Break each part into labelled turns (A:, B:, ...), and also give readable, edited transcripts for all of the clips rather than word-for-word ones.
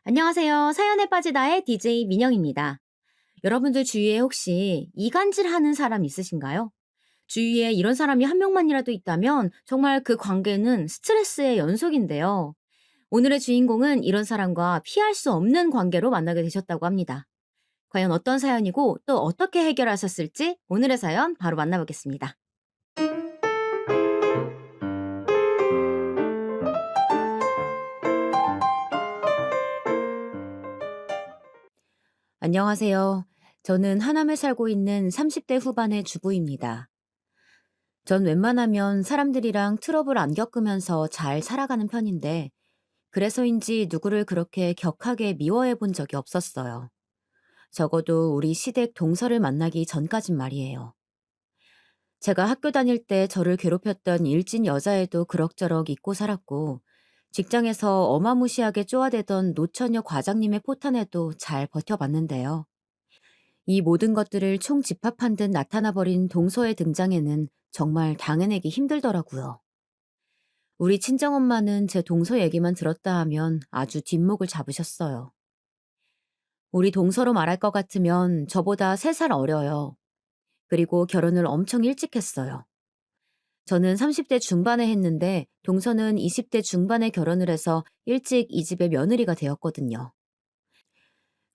A: 안녕하세요. 사연에 빠지다의 DJ 민영입니다. 여러분들 주위에 혹시 이간질 하는 사람 있으신가요? 주위에 이런 사람이 한 명만이라도 있다면 정말 그 관계는 스트레스의 연속인데요. 오늘의 주인공은 이런 사람과 피할 수 없는 관계로 만나게 되셨다고 합니다. 과연 어떤 사연이고 또 어떻게 해결하셨을지 오늘의 사연 바로 만나보겠습니다. 안녕하세요. 저는 하남에 살고 있는 30대 후반의 주부입니다. 전 웬만하면 사람들이랑 트러블 안 겪으면서 잘 살아가는 편인데, 그래서인지 누구를 그렇게 격하게 미워해 본 적이 없었어요. 적어도 우리 시댁 동서를 만나기 전까진 말이에요. 제가 학교 다닐 때 저를 괴롭혔던 일진 여자애도 그럭저럭 잊고 살았고, 직장에서 어마무시하게 쪼아대던 노처녀 과장님의 포탄에도 잘 버텨봤는데요. 이 모든 것들을 총집합한 듯 나타나버린 동서의 등장에는 정말 당해내기 힘들더라고요. 우리 친정엄마는 제 동서 얘기만 들었다 하면 아주 뒷목을 잡으셨어요. 우리 동서로 말할 것 같으면 저보다 3살 어려요. 그리고 결혼을 엄청 일찍 했어요. 저는 30대 중반에 했는데 동서는 20대 중반에 결혼을 해서 일찍 이 집의 며느리가 되었거든요.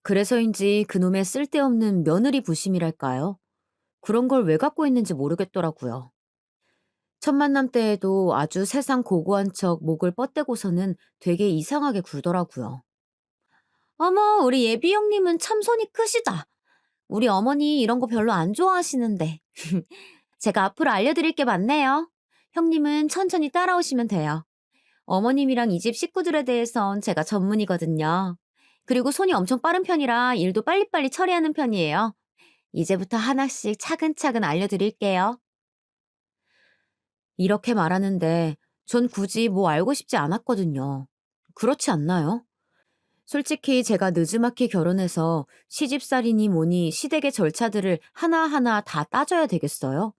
A: 그래서인지 그놈의 쓸데없는 며느리 부심이랄까요? 그런 걸 왜 갖고 있는지 모르겠더라고요. 첫 만남 때에도 아주 세상 고고한 척 목을 뻗대고서는 되게 이상하게 굴더라고요. 어머, 우리 예비 형님은 참 손이 크시다. 우리 어머니 이런 거 별로 안 좋아하시는데. 제가 앞으로 알려드릴 게 많네요. 형님은 천천히 따라오시면 돼요. 어머님이랑 이 집 식구들에 대해선 제가 전문이거든요. 그리고 손이 엄청 빠른 편이라 일도 빨리빨리 처리하는 편이에요. 이제부터 하나씩 차근차근 알려드릴게요. 이렇게 말하는데 전 굳이 뭐 알고 싶지 않았거든요. 그렇지 않나요? 솔직히 제가 느지막이 결혼해서 시집살이니 뭐니 시댁의 절차들을 하나하나 다 따져야 되겠어요?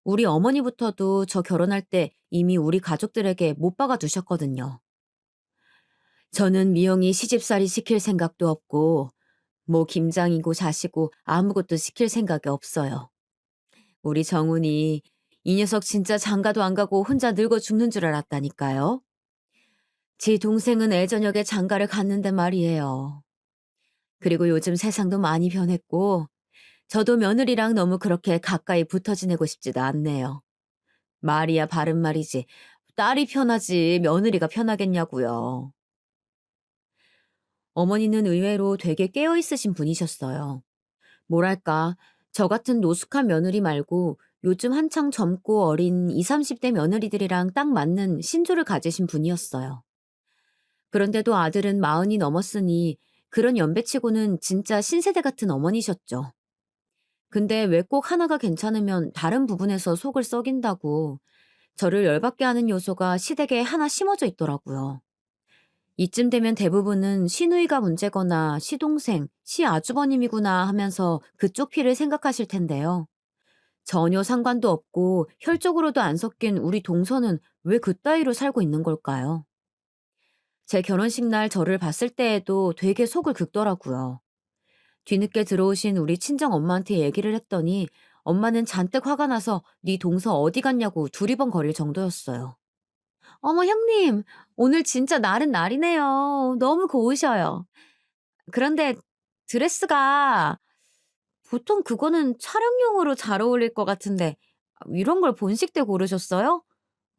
A: 우리 어머니부터도 저 결혼할 때 이미 우리 가족들에게 못 박아 두셨거든요. 저는 미영이 시집살이 시킬 생각도 없고, 뭐 김장이고 자시고 아무것도 시킬 생각이 없어요. 우리 정훈이 이 녀석 진짜 장가도 안 가고 혼자 늙어 죽는 줄 알았다니까요. 지 동생은 애저녁에 장가를 갔는데 말이에요. 그리고 요즘 세상도 많이 변했고, 저도 며느리랑 너무 그렇게 가까이 붙어 지내고 싶지도 않네요. 말이야 바른 말이지. 딸이 편하지 며느리가 편하겠냐고요. 어머니는 의외로 되게 깨어 있으신 분이셨어요. 뭐랄까, 저 같은 노숙한 며느리 말고 요즘 한창 젊고 어린 20, 30대 며느리들이랑 딱 맞는 신조를 가지신 분이었어요. 그런데도 아들은 40이 넘었으니 그런 연배치고는 진짜 신세대 같은 어머니셨죠. 근데 왜 꼭 하나가 괜찮으면 다른 부분에서 속을 썩인다고 저를 열받게 하는 요소가 시댁에 하나 심어져 있더라고요. 이쯤 되면 대부분은 시누이가 문제거나 시동생, 시아주버님이구나 하면서 그쪽 피를 생각하실 텐데요. 전혀 상관도 없고 혈족으로도 안 섞인 우리 동서는 왜 그따위로 살고 있는 걸까요? 제 결혼식 날 저를 봤을 때에도 되게 속을 긁더라고요. 뒤늦게 들어오신 우리 친정 엄마한테 얘기를 했더니 엄마는 잔뜩 화가 나서 네 동서 어디 갔냐고 두리번거릴 정도였어요. 어머 형님, 오늘 진짜 날은 날이네요. 너무 고우셔요. 그런데 드레스가 보통 그거는 촬영용으로 잘 어울릴 것 같은데 이런 걸 본식 때 고르셨어요?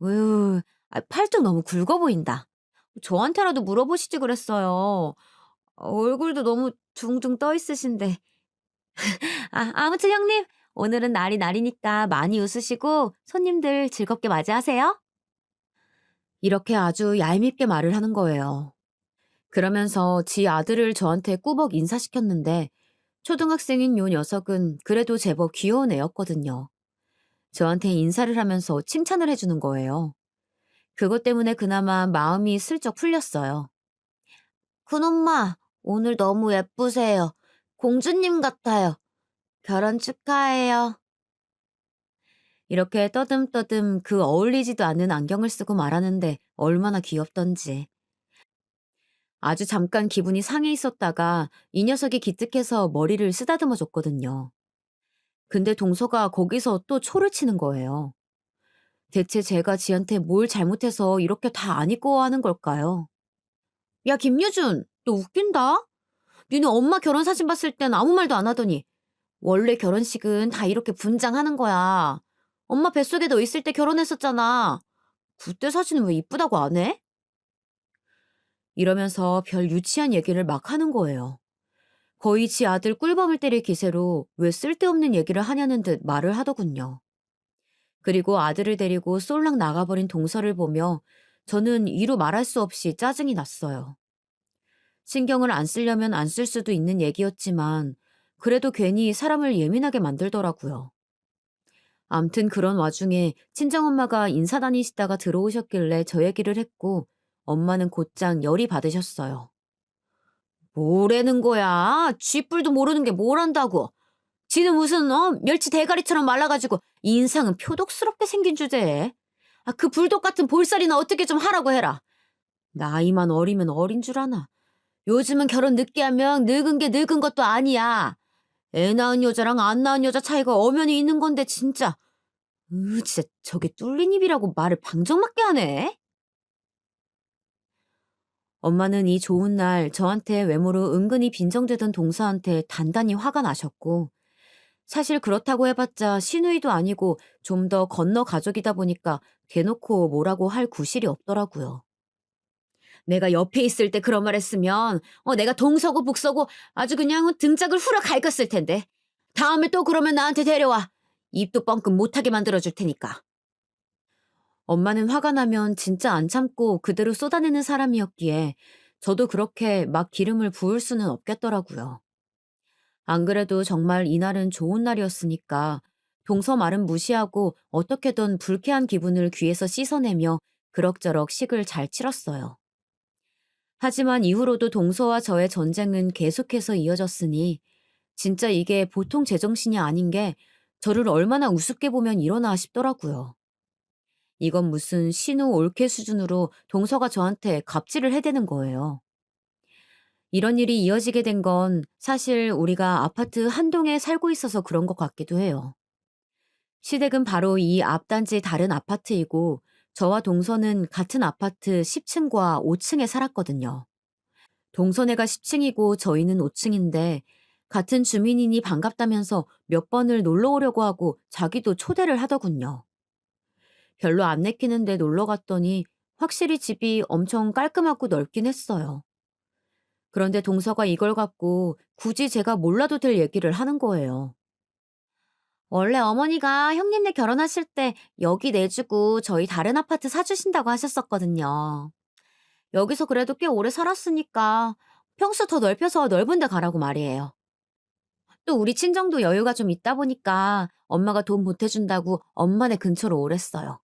A: 으, 팔뚝 너무 굵어 보인다. 저한테라도 물어보시지 그랬어요. 얼굴도 너무 둥둥 떠 있으신데. 아무튼 형님, 오늘은 날이 날이니까 많이 웃으시고 손님들 즐겁게 맞이하세요. 이렇게 아주 얄밉게 말을 하는 거예요. 그러면서 지 아들을 저한테 꾸벅 인사시켰는데 초등학생인 요 녀석은 그래도 제법 귀여운 애였거든요. 저한테 인사를 하면서 칭찬을 해주는 거예요. 그것 때문에 그나마 마음이 슬쩍 풀렸어요. 큰엄마, 오늘 너무 예쁘세요. 공주님 같아요. 결혼 축하해요. 이렇게 떠듬떠듬 그 어울리지도 않는 안경을 쓰고 말하는데 얼마나 귀엽던지. 아주 잠깐 기분이 상해 있었다가 이 녀석이 기특해서 머리를 쓰다듬어 줬거든요. 근데 동서가 거기서 또 초를 치는 거예요. 대체 제가 지한테 뭘 잘못해서 이렇게 다 안 이뻐하는 걸까요? 야, 김유준, 너 웃긴다? 니네 엄마 결혼 사진 봤을 땐 아무 말도 안 하더니 원래 결혼식은 다 이렇게 분장하는 거야. 엄마 뱃속에 너 있을 때 결혼했었잖아. 그때 사진은 왜 이쁘다고 안 해? 이러면서 별 유치한 얘기를 막 하는 거예요. 거의 지 아들 꿀밤을 때릴 기세로 왜 쓸데없는 얘기를 하냐는 듯 말을 하더군요. 그리고 아들을 데리고 쏠락 나가버린 동서를 보며 저는 이루 말할 수 없이 짜증이 났어요. 신경을 안 쓰려면 안 쓸 수도 있는 얘기였지만 그래도 괜히 사람을 예민하게 만들더라고요. 암튼 그런 와중에 친정엄마가 인사 다니시다가 들어오셨길래 저 얘기를 했고 엄마는 곧장 열이 받으셨어요. 뭐라는 거야? 쥐뿔도 모르는 게 뭘 안다고. 지는 무슨 멸치 대가리처럼 말라가지고 인상은 표독스럽게 생긴 주제에. 아, 그 불독 같은 볼살이나 어떻게 좀 하라고 해라. 나이만 어리면 어린 줄 아나. 요즘은 결혼 늦게 하면 늙은 게 늙은 것도 아니야. 애 낳은 여자랑 안 낳은 여자 차이가 엄연히 있는 건데 진짜. 진짜 저게 뚫린 입이라고 말을 방정맞게 하네. 엄마는 이 좋은 날 저한테 외모로 은근히 빈정대던 동서한테 단단히 화가 나셨고 사실 그렇다고 해봤자 시누이도 아니고 좀 더 건너 가족이다 보니까 대놓고 뭐라고 할 구실이 없더라고요. 내가 옆에 있을 때 그런 말 했으면 내가 동서고 북서고 아주 그냥 등짝을 후려 갈겼을 텐데. 다음에 또 그러면 나한테 데려와. 입도 뻥끗 못하게 만들어줄 테니까. 엄마는 화가 나면 진짜 안 참고 그대로 쏟아내는 사람이었기에 저도 그렇게 막 기름을 부을 수는 없겠더라고요. 안 그래도 정말 이날은 좋은 날이었으니까 동서 말은 무시하고 어떻게든 불쾌한 기분을 귀에서 씻어내며 그럭저럭 식을 잘 치렀어요. 하지만 이후로도 동서와 저의 전쟁은 계속해서 이어졌으니 진짜 이게 보통 제정신이 아닌 게 저를 얼마나 우습게 보면 이러나 싶더라고요. 이건 무슨 신우 올케 수준으로 동서가 저한테 갑질을 해대는 거예요. 이런 일이 이어지게 된 건 사실 우리가 아파트 한 동에 살고 있어서 그런 것 같기도 해요. 시댁은 바로 이 앞단지 다른 아파트이고 저와 동서는 같은 아파트 10층과 5층에 살았거든요. 동서네가 10층이고 저희는 5층인데 같은 주민이니 반갑다면서 몇 번을 놀러 오려고 하고 자기도 초대를 하더군요. 별로 안 내키는데 놀러 갔더니 확실히 집이 엄청 깔끔하고 넓긴 했어요. 그런데 동서가 이걸 갖고 굳이 제가 몰라도 될 얘기를 하는 거예요. 원래 어머니가 형님네 결혼하실 때 여기 내주고 저희 다른 아파트 사주신다고 하셨었거든요. 여기서 그래도 꽤 오래 살았으니까 평수 더 넓혀서 넓은 데 가라고 말이에요. 또 우리 친정도 여유가 좀 있다 보니까 엄마가 돈 보태준다고 엄마네 근처로 오랬어요.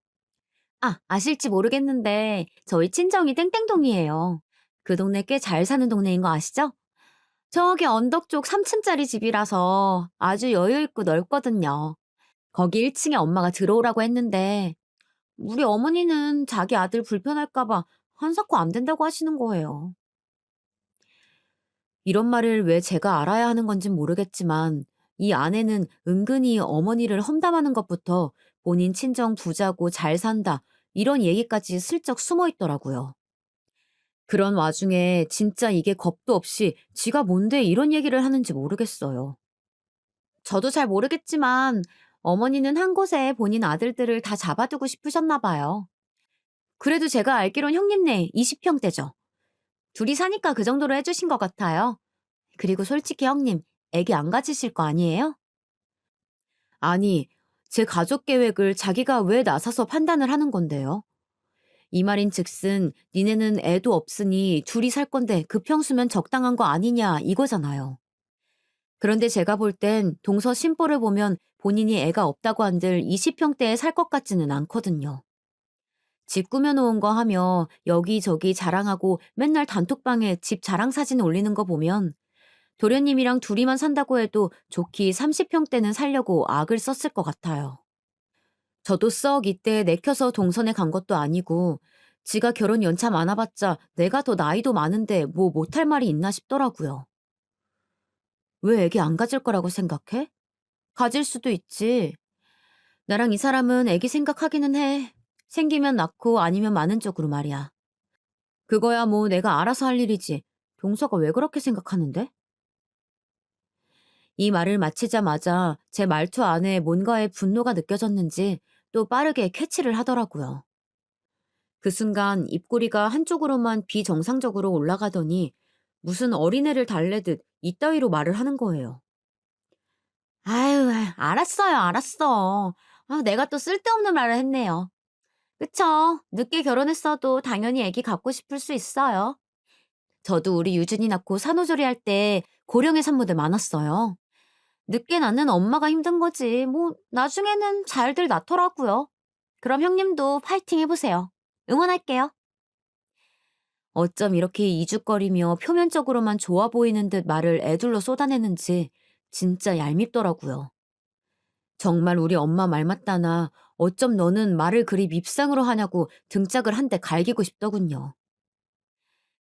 A: 아, 아실지 모르겠는데 저희 친정이 땡땡동이에요. 그 동네 꽤 잘 사는 동네인 거 아시죠? 저기 언덕 쪽 3층짜리 집이라서 아주 여유 있고 넓거든요. 거기 1층에 엄마가 들어오라고 했는데 우리 어머니는 자기 아들 불편할까 봐 한사코 안 된다고 하시는 거예요. 이런 말을 왜 제가 알아야 하는 건진 모르겠지만 이 안에는 은근히 어머니를 험담하는 것부터 본인 친정 부자고 잘 산다 이런 얘기까지 슬쩍 숨어 있더라고요. 그런 와중에 진짜 이게 겁도 없이 지가 뭔데 이런 얘기를 하는지 모르겠어요. 저도 잘 모르겠지만 어머니는 한 곳에 본인 아들들을 다 잡아두고 싶으셨나 봐요. 그래도 제가 알기론 형님네 20평대죠. 둘이 사니까 그 정도로 해주신 것 같아요. 그리고 솔직히 형님, 애기 안 가지실 거 아니에요? 아니, 제 가족 계획을 자기가 왜 나서서 판단을 하는 건데요? 이 말인 즉슨 니네는 애도 없으니 둘이 살 건데 그 평수면 적당한 거 아니냐 이거잖아요. 그런데 제가 볼 땐 동서 심보를 보면 본인이 애가 없다고 한들 20평대에 살 것 같지는 않거든요. 집 꾸며놓은 거 하며 여기저기 자랑하고 맨날 단톡방에 집 자랑 사진 올리는 거 보면 도련님이랑 둘이만 산다고 해도 좋기 30평대는 살려고 악을 썼을 것 같아요. 저도 썩 이때 내켜서 동선에 간 것도 아니고 지가 결혼 연차 많아봤자 내가 더 나이도 많은데 뭐 못할 말이 있나 싶더라고요. 왜 애기 안 가질 거라고 생각해? 가질 수도 있지. 나랑 이 사람은 애기 생각하기는 해. 생기면 낳고 아니면 마는 쪽으로 말이야. 그거야 뭐 내가 알아서 할 일이지. 동서가 왜 그렇게 생각하는데? 이 말을 마치자마자 제 말투 안에 뭔가의 분노가 느껴졌는지 또 빠르게 캐치를 하더라고요. 그 순간 입꼬리가 한쪽으로만 비정상적으로 올라가더니 무슨 어린애를 달래듯 이따위로 말을 하는 거예요. 아유, 알았어요, 알았어. 아, 내가 또 쓸데없는 말을 했네요. 그쵸? 늦게 결혼했어도 당연히 애기 갖고 싶을 수 있어요. 저도 우리 유준이 낳고 산후조리 할 때 고령의 산모들 많았어요. 늦게 낳는 엄마가 힘든 거지. 뭐, 나중에는 잘들 낳더라고요. 그럼 형님도 파이팅 해보세요. 응원할게요. 어쩜 이렇게 이죽거리며 표면적으로만 좋아 보이는 듯 말을 애둘러 쏟아내는지 진짜 얄밉더라고요. 정말 우리 엄마 말 맞다나 어쩜 너는 말을 그리 밉상으로 하냐고 등짝을 한 대 갈기고 싶더군요.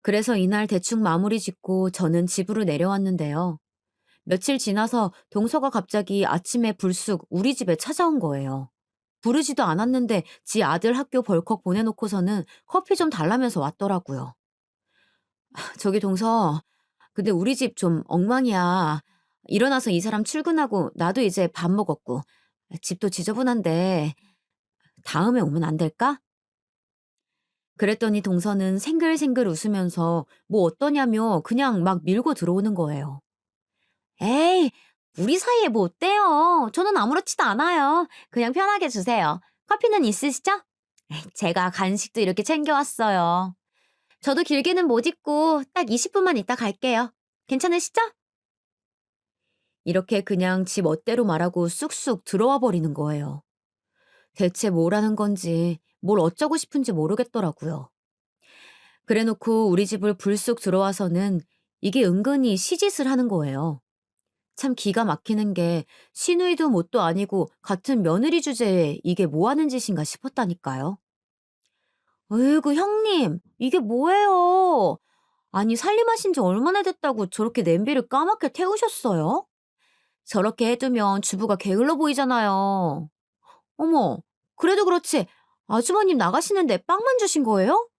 A: 그래서 이날 대충 마무리 짓고 저는 집으로 내려왔는데요. 며칠 지나서 동서가 갑자기 아침에 불쑥 우리 집에 찾아온 거예요. 부르지도 않았는데 지 아들 학교 벌컥 보내놓고서는 커피 좀 달라면서 왔더라고요. 저기 동서, 근데 우리 집 좀 엉망이야. 일어나서 이 사람 출근하고 나도 이제 밥 먹었고 집도 지저분한데 다음에 오면 안 될까? 그랬더니 동서는 생글생글 웃으면서 뭐 어떠냐며 그냥 막 밀고 들어오는 거예요. 에이, 우리 사이에 뭐 어때요? 저는 아무렇지도 않아요. 그냥 편하게 주세요. 커피는 있으시죠? 에이, 제가 간식도 이렇게 챙겨왔어요. 저도 길게는 못 있고 딱 20분만 있다 갈게요. 괜찮으시죠? 이렇게 그냥 지 멋대로 말하고 쑥쑥 들어와 버리는 거예요. 대체 뭐라는 건지, 뭘 어쩌고 싶은지 모르겠더라고요. 그래 놓고 우리 집을 불쑥 들어와서는 이게 은근히 시짓을 하는 거예요. 참 기가 막히는 게 시누이도 뭣도 아니고 같은 며느리 주제에 이게 뭐 하는 짓인가 싶었다니까요. 으이구 형님 이게 뭐예요? 아니 살림하신 지 얼마나 됐다고 저렇게 냄비를 까맣게 태우셨어요? 저렇게 해두면 주부가 게을러 보이잖아요. 어머, 그래도 그렇지. 아주버님 나가시는데 빵만 주신 거예요?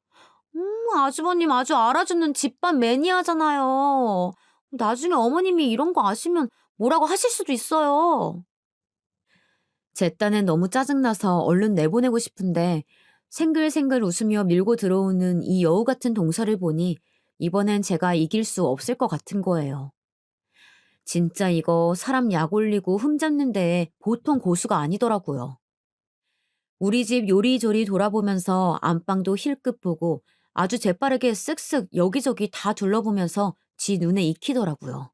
A: 아주버님 아주 알아주는 집밥 매니아잖아요. 나중에 어머님이 이런 거 아시면 뭐라고 하실 수도 있어요. 제 딴엔 너무 짜증나서 얼른 내보내고 싶은데 생글생글 웃으며 밀고 들어오는 이 여우 같은 동서를 보니 이번엔 제가 이길 수 없을 것 같은 거예요. 진짜 이거 사람 약 올리고 흠잡는데 보통 고수가 아니더라고요. 우리 집 요리조리 돌아보면서 안방도 힐끗 보고 아주 재빠르게 쓱쓱 여기저기 다 둘러보면서 지 눈에 익히더라고요.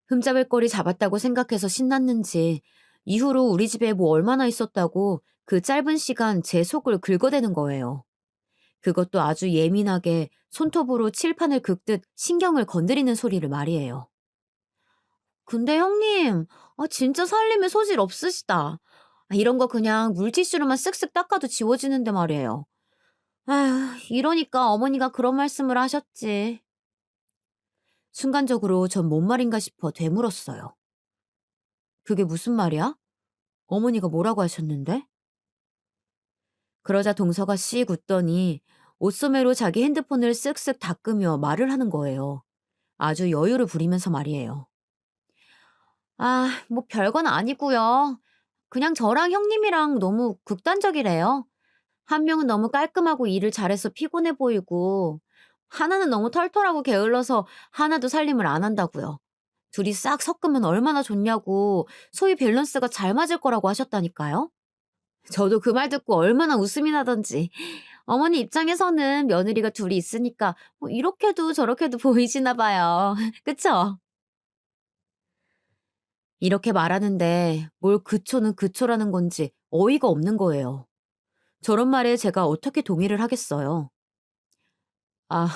A: 흠잡을 거리 잡았다고 생각해서 신났는지 이후로 우리 집에 뭐 얼마나 있었다고 그 짧은 시간 제 속을 긁어대는 거예요. 그것도 아주 예민하게 손톱으로 칠판을 긁듯 신경을 건드리는 소리를 말이에요. 근데 형님, 진짜 살림에 소질 없으시다. 이런 거 그냥 물티슈로만 쓱쓱 닦아도 지워지는데 말이에요. 아휴, 이러니까 어머니가 그런 말씀을 하셨지. 순간적으로 전 뭔 말인가 싶어 되물었어요. 그게 무슨 말이야? 어머니가 뭐라고 하셨는데? 그러자 동서가 씩 웃더니 옷소매로 자기 핸드폰을 쓱쓱 닦으며 말을 하는 거예요. 아주 여유를 부리면서 말이에요. 아, 뭐 별건 아니고요. 그냥 저랑 형님이랑 너무 극단적이래요. 한 명은 너무 깔끔하고 일을 잘해서 피곤해 보이고, 하나는 너무 털털하고 게을러서 하나도 살림을 안 한다고요. 둘이 싹 섞으면 얼마나 좋냐고 소위 밸런스가 잘 맞을 거라고 하셨다니까요. 저도 그 말 듣고 얼마나 웃음이 나던지. 어머니 입장에서는 며느리가 둘이 있으니까 뭐 이렇게도 저렇게도 보이시나 봐요. 그쵸? 이렇게 말하는데 뭘 그초는 그초라는 건지 어이가 없는 거예요. 저런 말에 제가 어떻게 동의를 하겠어요. 아,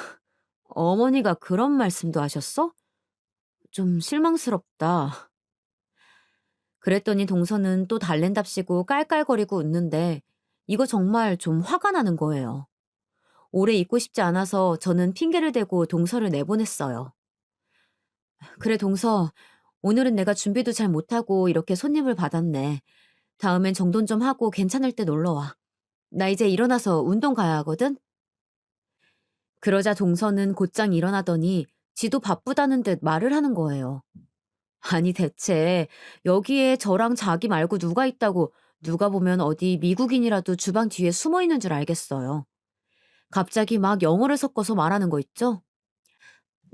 A: 어머니가 그런 말씀도 하셨어? 좀 실망스럽다. 그랬더니 동서는 또 달랜답시고 깔깔거리고 웃는데 이거 정말 좀 화가 나는 거예요. 오래 있고 싶지 않아서 저는 핑계를 대고 동서를 내보냈어요. 그래, 동서. 오늘은 내가 준비도 잘 못하고 이렇게 손님을 받았네. 다음엔 정돈 좀 하고 괜찮을 때 놀러 와. 나 이제 일어나서 운동 가야 하거든? 그러자 동서는 곧장 일어나더니 지도 바쁘다는 듯 말을 하는 거예요. 아니, 대체 여기에 저랑 자기 말고 누가 있다고, 누가 보면 어디 미국인이라도 주방 뒤에 숨어 있는 줄 알겠어요. 갑자기 막 영어를 섞어서 말하는 거 있죠?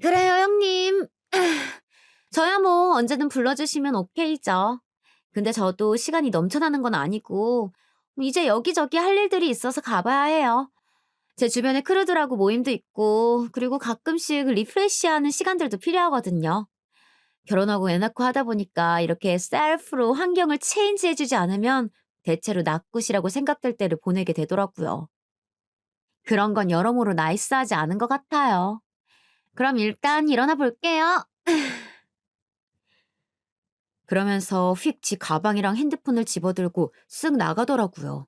A: 그래요, 형님. 저야 뭐 언제든 불러주시면 오케이죠. 근데 저도 시간이 넘쳐나는 건 아니고 이제 여기저기 할 일들이 있어서 가봐야 해요. 제 주변에 크루들하고 모임도 있고 그리고 가끔씩 리프레시하는 시간들도 필요하거든요. 결혼하고 애 낳고 하다 보니까 이렇게 셀프로 환경을 체인지해주지 않으면 대체로 낙굿이라고 생각될 때를 보내게 되더라고요. 그런 건 여러모로 나이스하지 않은 것 같아요. 그럼 일단 일어나 볼게요. 그러면서 휙 지 가방이랑 핸드폰을 집어들고 쓱 나가더라고요.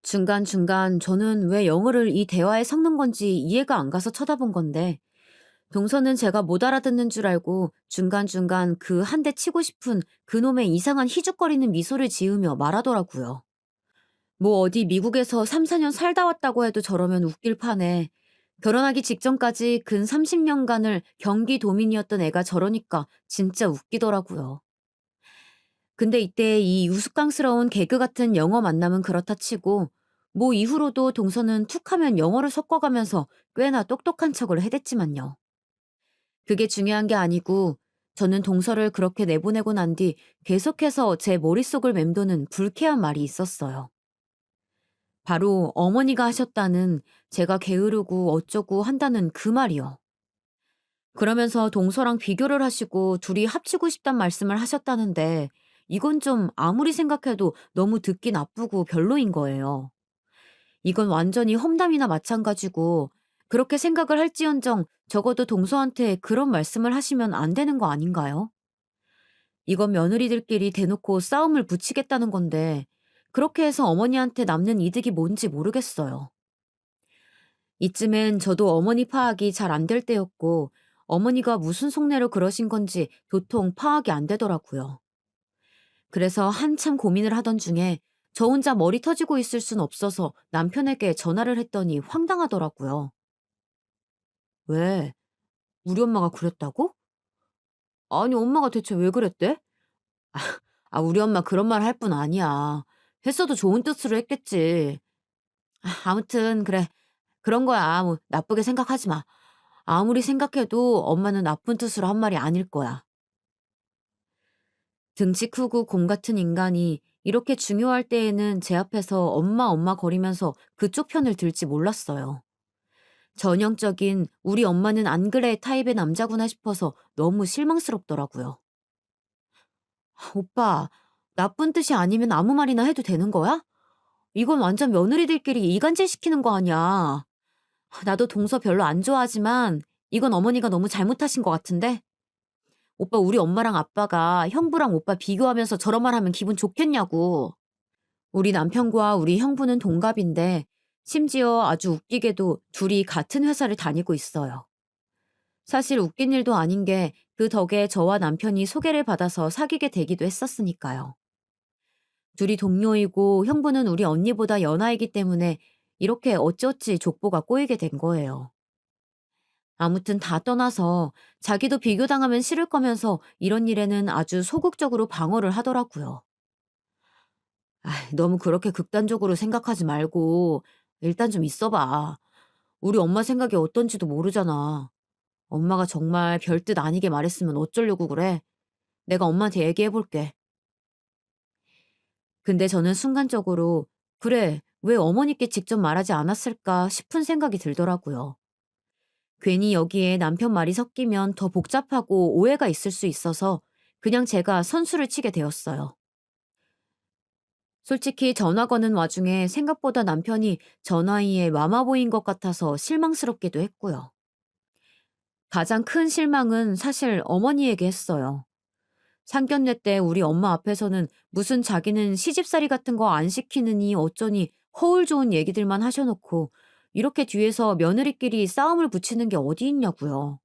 A: 중간중간 저는 왜 영어를 이 대화에 섞는 건지 이해가 안 가서 쳐다본 건데, 동서는 제가 못 알아듣는 줄 알고 중간중간 그 한 대 치고 싶은 그놈의 이상한 희죽거리는 미소를 지으며 말하더라고요. 뭐 어디 미국에서 3, 4년 살다 왔다고 해도 저러면 웃길 판에 결혼하기 직전까지 근 30년간을 경기 도민이었던 애가 저러니까 진짜 웃기더라고요. 근데 이때 이 우스꽝스러운 개그 같은 영어 만남은 그렇다 치고 뭐 이후로도 동서는 툭하면 영어를 섞어가면서 꽤나 똑똑한 척을 해댔지만요. 그게 중요한 게 아니고 저는 동서를 그렇게 내보내고 난 뒤 계속해서 제 머릿속을 맴도는 불쾌한 말이 있었어요. 바로 어머니가 하셨다는 제가 게으르고 어쩌고 한다는 그 말이요. 그러면서 동서랑 비교를 하시고 둘이 합치고 싶단 말씀을 하셨다는데 이건 좀 아무리 생각해도 너무 듣기 나쁘고 별로인 거예요. 이건 완전히 험담이나 마찬가지고 그렇게 생각을 할지언정 적어도 동서한테 그런 말씀을 하시면 안 되는 거 아닌가요? 이건 며느리들끼리 대놓고 싸움을 붙이겠다는 건데 그렇게 해서 어머니한테 남는 이득이 뭔지 모르겠어요. 이쯤엔 저도 어머니 파악이 잘 안 될 때였고 어머니가 무슨 속내로 그러신 건지 도통 파악이 안 되더라고요. 그래서 한참 고민을 하던 중에 저 혼자 머리 터지고 있을 순 없어서 남편에게 전화를 했더니 황당하더라고요. 왜? 우리 엄마가 그랬다고? 아니, 엄마가 대체 왜 그랬대? 우리 엄마 그런 말 할 뿐 아니야. 했어도 좋은 뜻으로 했겠지. 아무튼 그래. 그런 거야. 뭐 나쁘게 생각하지 마. 아무리 생각해도 엄마는 나쁜 뜻으로 한 말이 아닐 거야. 등치 크고 곰 같은 인간이 이렇게 중요할 때에는 제 앞에서 엄마 엄마 거리면서 그쪽 편을 들지 몰랐어요. 전형적인 우리 엄마는 안 그래 타입의 남자구나 싶어서 너무 실망스럽더라고요. 오빠, 나쁜 뜻이 아니면 아무 말이나 해도 되는 거야? 이건 완전 며느리들끼리 이간질 시키는 거 아니야. 나도 동서 별로 안 좋아하지만 이건 어머니가 너무 잘못하신 것 같은데? 오빠, 우리 엄마랑 아빠가 형부랑 오빠 비교하면서 저런 말 하면 기분 좋겠냐고. 우리 남편과 우리 형부는 동갑인데 심지어 아주 웃기게도 둘이 같은 회사를 다니고 있어요. 사실 웃긴 일도 아닌 게 그 덕에 저와 남편이 소개를 받아서 사귀게 되기도 했었으니까요. 둘이 동료이고 형부는 우리 언니보다 연하이기 때문에 이렇게 어찌어찌 족보가 꼬이게 된 거예요. 아무튼 다 떠나서 자기도 비교당하면 싫을 거면서 이런 일에는 아주 소극적으로 방어를 하더라고요. 너무 그렇게 극단적으로 생각하지 말고 일단 좀 있어봐. 우리 엄마 생각이 어떤지도 모르잖아. 엄마가 정말 별뜻 아니게 말했으면 어쩌려고 그래? 내가 엄마한테 얘기해볼게. 근데 저는 순간적으로 그래, 왜 어머니께 직접 말하지 않았을까 싶은 생각이 들더라고요. 괜히 여기에 남편 말이 섞이면 더 복잡하고 오해가 있을 수 있어서 그냥 제가 선수를 치게 되었어요. 솔직히 전화 거는 와중에 생각보다 남편이 전화위에 마마보인 것 같아서 실망스럽기도 했고요. 가장 큰 실망은 사실 어머니에게 했어요. 상견례 때 우리 엄마 앞에서는 무슨 자기는 시집살이 같은 거 안 시키느니 어쩌니 허울 좋은 얘기들만 하셔놓고 이렇게 뒤에서 며느리끼리 싸움을 붙이는 게 어디 있냐고요.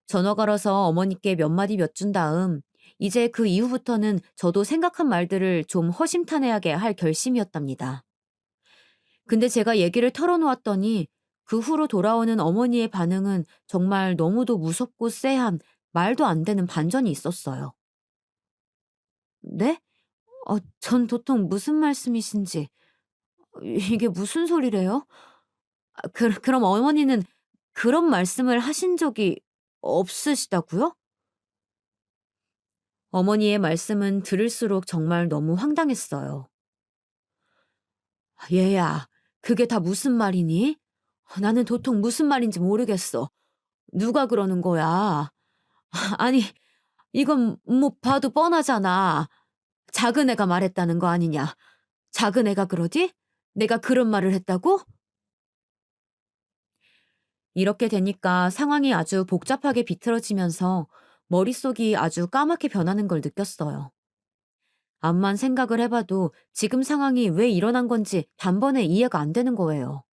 A: 전화 걸어서 어머니께 몇 마디 몇 준 다음 이제 그 이후부터는 저도 생각한 말들을 좀 허심탄회하게 할 결심이었답니다. 근데 제가 얘기를 털어놓았더니 그 후로 돌아오는 어머니의 반응은 정말 너무도 무섭고 쎄한 말도 안 되는 반전이 있었어요. 네? 전 도통 무슨 말씀이신지, 이게 무슨 소리래요? 그럼 어머니는 그런 말씀을 하신 적이 없으시다고요? 어머니의 말씀은 들을수록 정말 너무 황당했어요. 얘야, 그게 다 무슨 말이니? 나는 도통 무슨 말인지 모르겠어. 누가 그러는 거야? 아니, 이건 뭐 봐도 뻔하잖아. 작은 애가 말했다는 거 아니냐? 작은 애가 그러지? 내가 그런 말을 했다고? 이렇게 되니까 상황이 아주 복잡하게 비틀어지면서 머릿속이 아주 까맣게 변하는 걸 느꼈어요. 암만 생각을 해봐도 지금 상황이 왜 일어난 건지 단번에 이해가 안 되는 거예요.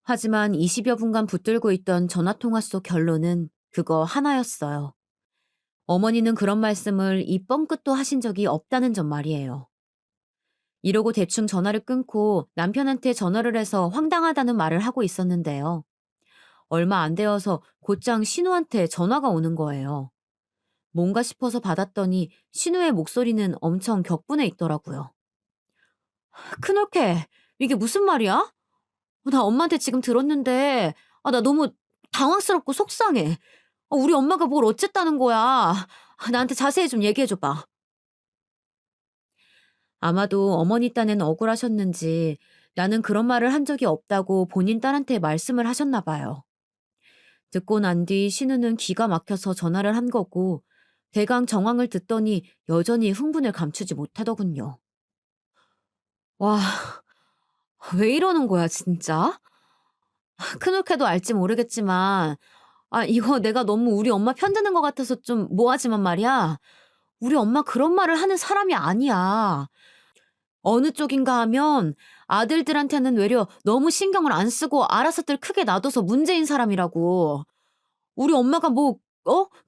A: 하지만 20여 분간 붙들고 있던 전화통화 속 결론은 그거 하나였어요. 어머니는 그런 말씀을 이 뻥끗도 하신 적이 없다는 점 말이에요. 이러고 대충 전화를 끊고 남편한테 전화를 해서 황당하다는 말을 하고 있었는데요. 얼마 안 되어서 곧장 신우한테 전화가 오는 거예요. 뭔가 싶어서 받았더니 신우의 목소리는 엄청 격분해 있더라고요. 큰올케, 이게 무슨 말이야? 나 엄마한테 지금 들었는데, 나 너무 당황스럽고 속상해. 우리 엄마가 뭘 어쨌다는 거야. 나한테 자세히 좀 얘기해줘봐. 아마도 어머니 딴엔 억울하셨는지 나는 그런 말을 한 적이 없다고 본인 딸한테 말씀을 하셨나 봐요. 듣고 난 뒤 신우는 기가 막혀서 전화를 한 거고 대강 정황을 듣더니 여전히 흥분을 감추지 못하더군요. 와, 왜 이러는 거야, 진짜? 큰올케도 알지 모르겠지만, 이거 내가 너무 우리 엄마 편드는 것 같아서 좀 뭐하지만 말이야. 우리 엄마 그런 말을 하는 사람이 아니야. 어느 쪽인가 하면 아들들한테는 외려 너무 신경을 안 쓰고 알아서들 크게 놔둬서 문제인 사람이라고. 우리 엄마가 뭐,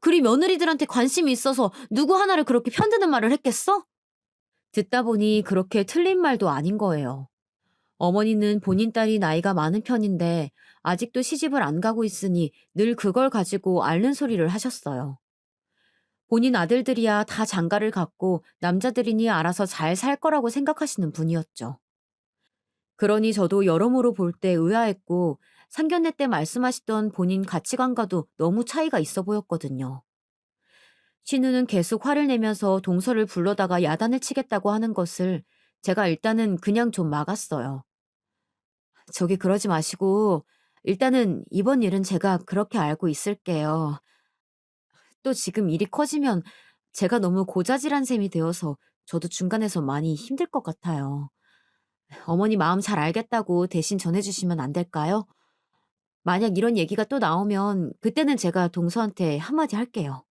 A: 그리 며느리들한테 관심이 있어서 누구 하나를 그렇게 편드는 말을 했겠어? 듣다 보니 그렇게 틀린 말도 아닌 거예요. 어머니는 본인 딸이 나이가 많은 편인데 아직도 시집을 안 가고 있으니 늘 그걸 가지고 앓는 소리를 하셨어요. 본인 아들들이야 다 장가를 갔고 남자들이니 알아서 잘 살 거라고 생각하시는 분이었죠. 그러니 저도 여러모로 볼 때 의아했고 상견례 때 말씀하시던 본인 가치관과도 너무 차이가 있어 보였거든요. 신우는 계속 화를 내면서 동서를 불러다가 야단을 치겠다고 하는 것을 제가 일단은 그냥 좀 막았어요. 저기 그러지 마시고 일단은 이번 일은 제가 그렇게 알고 있을게요. 또 지금 일이 커지면 제가 너무 고자질한 셈이 되어서 저도 중간에서 많이 힘들 것 같아요. 어머니 마음 잘 알겠다고 대신 전해주시면 안 될까요? 만약 이런 얘기가 또 나오면 그때는 제가 동서한테 한마디 할게요.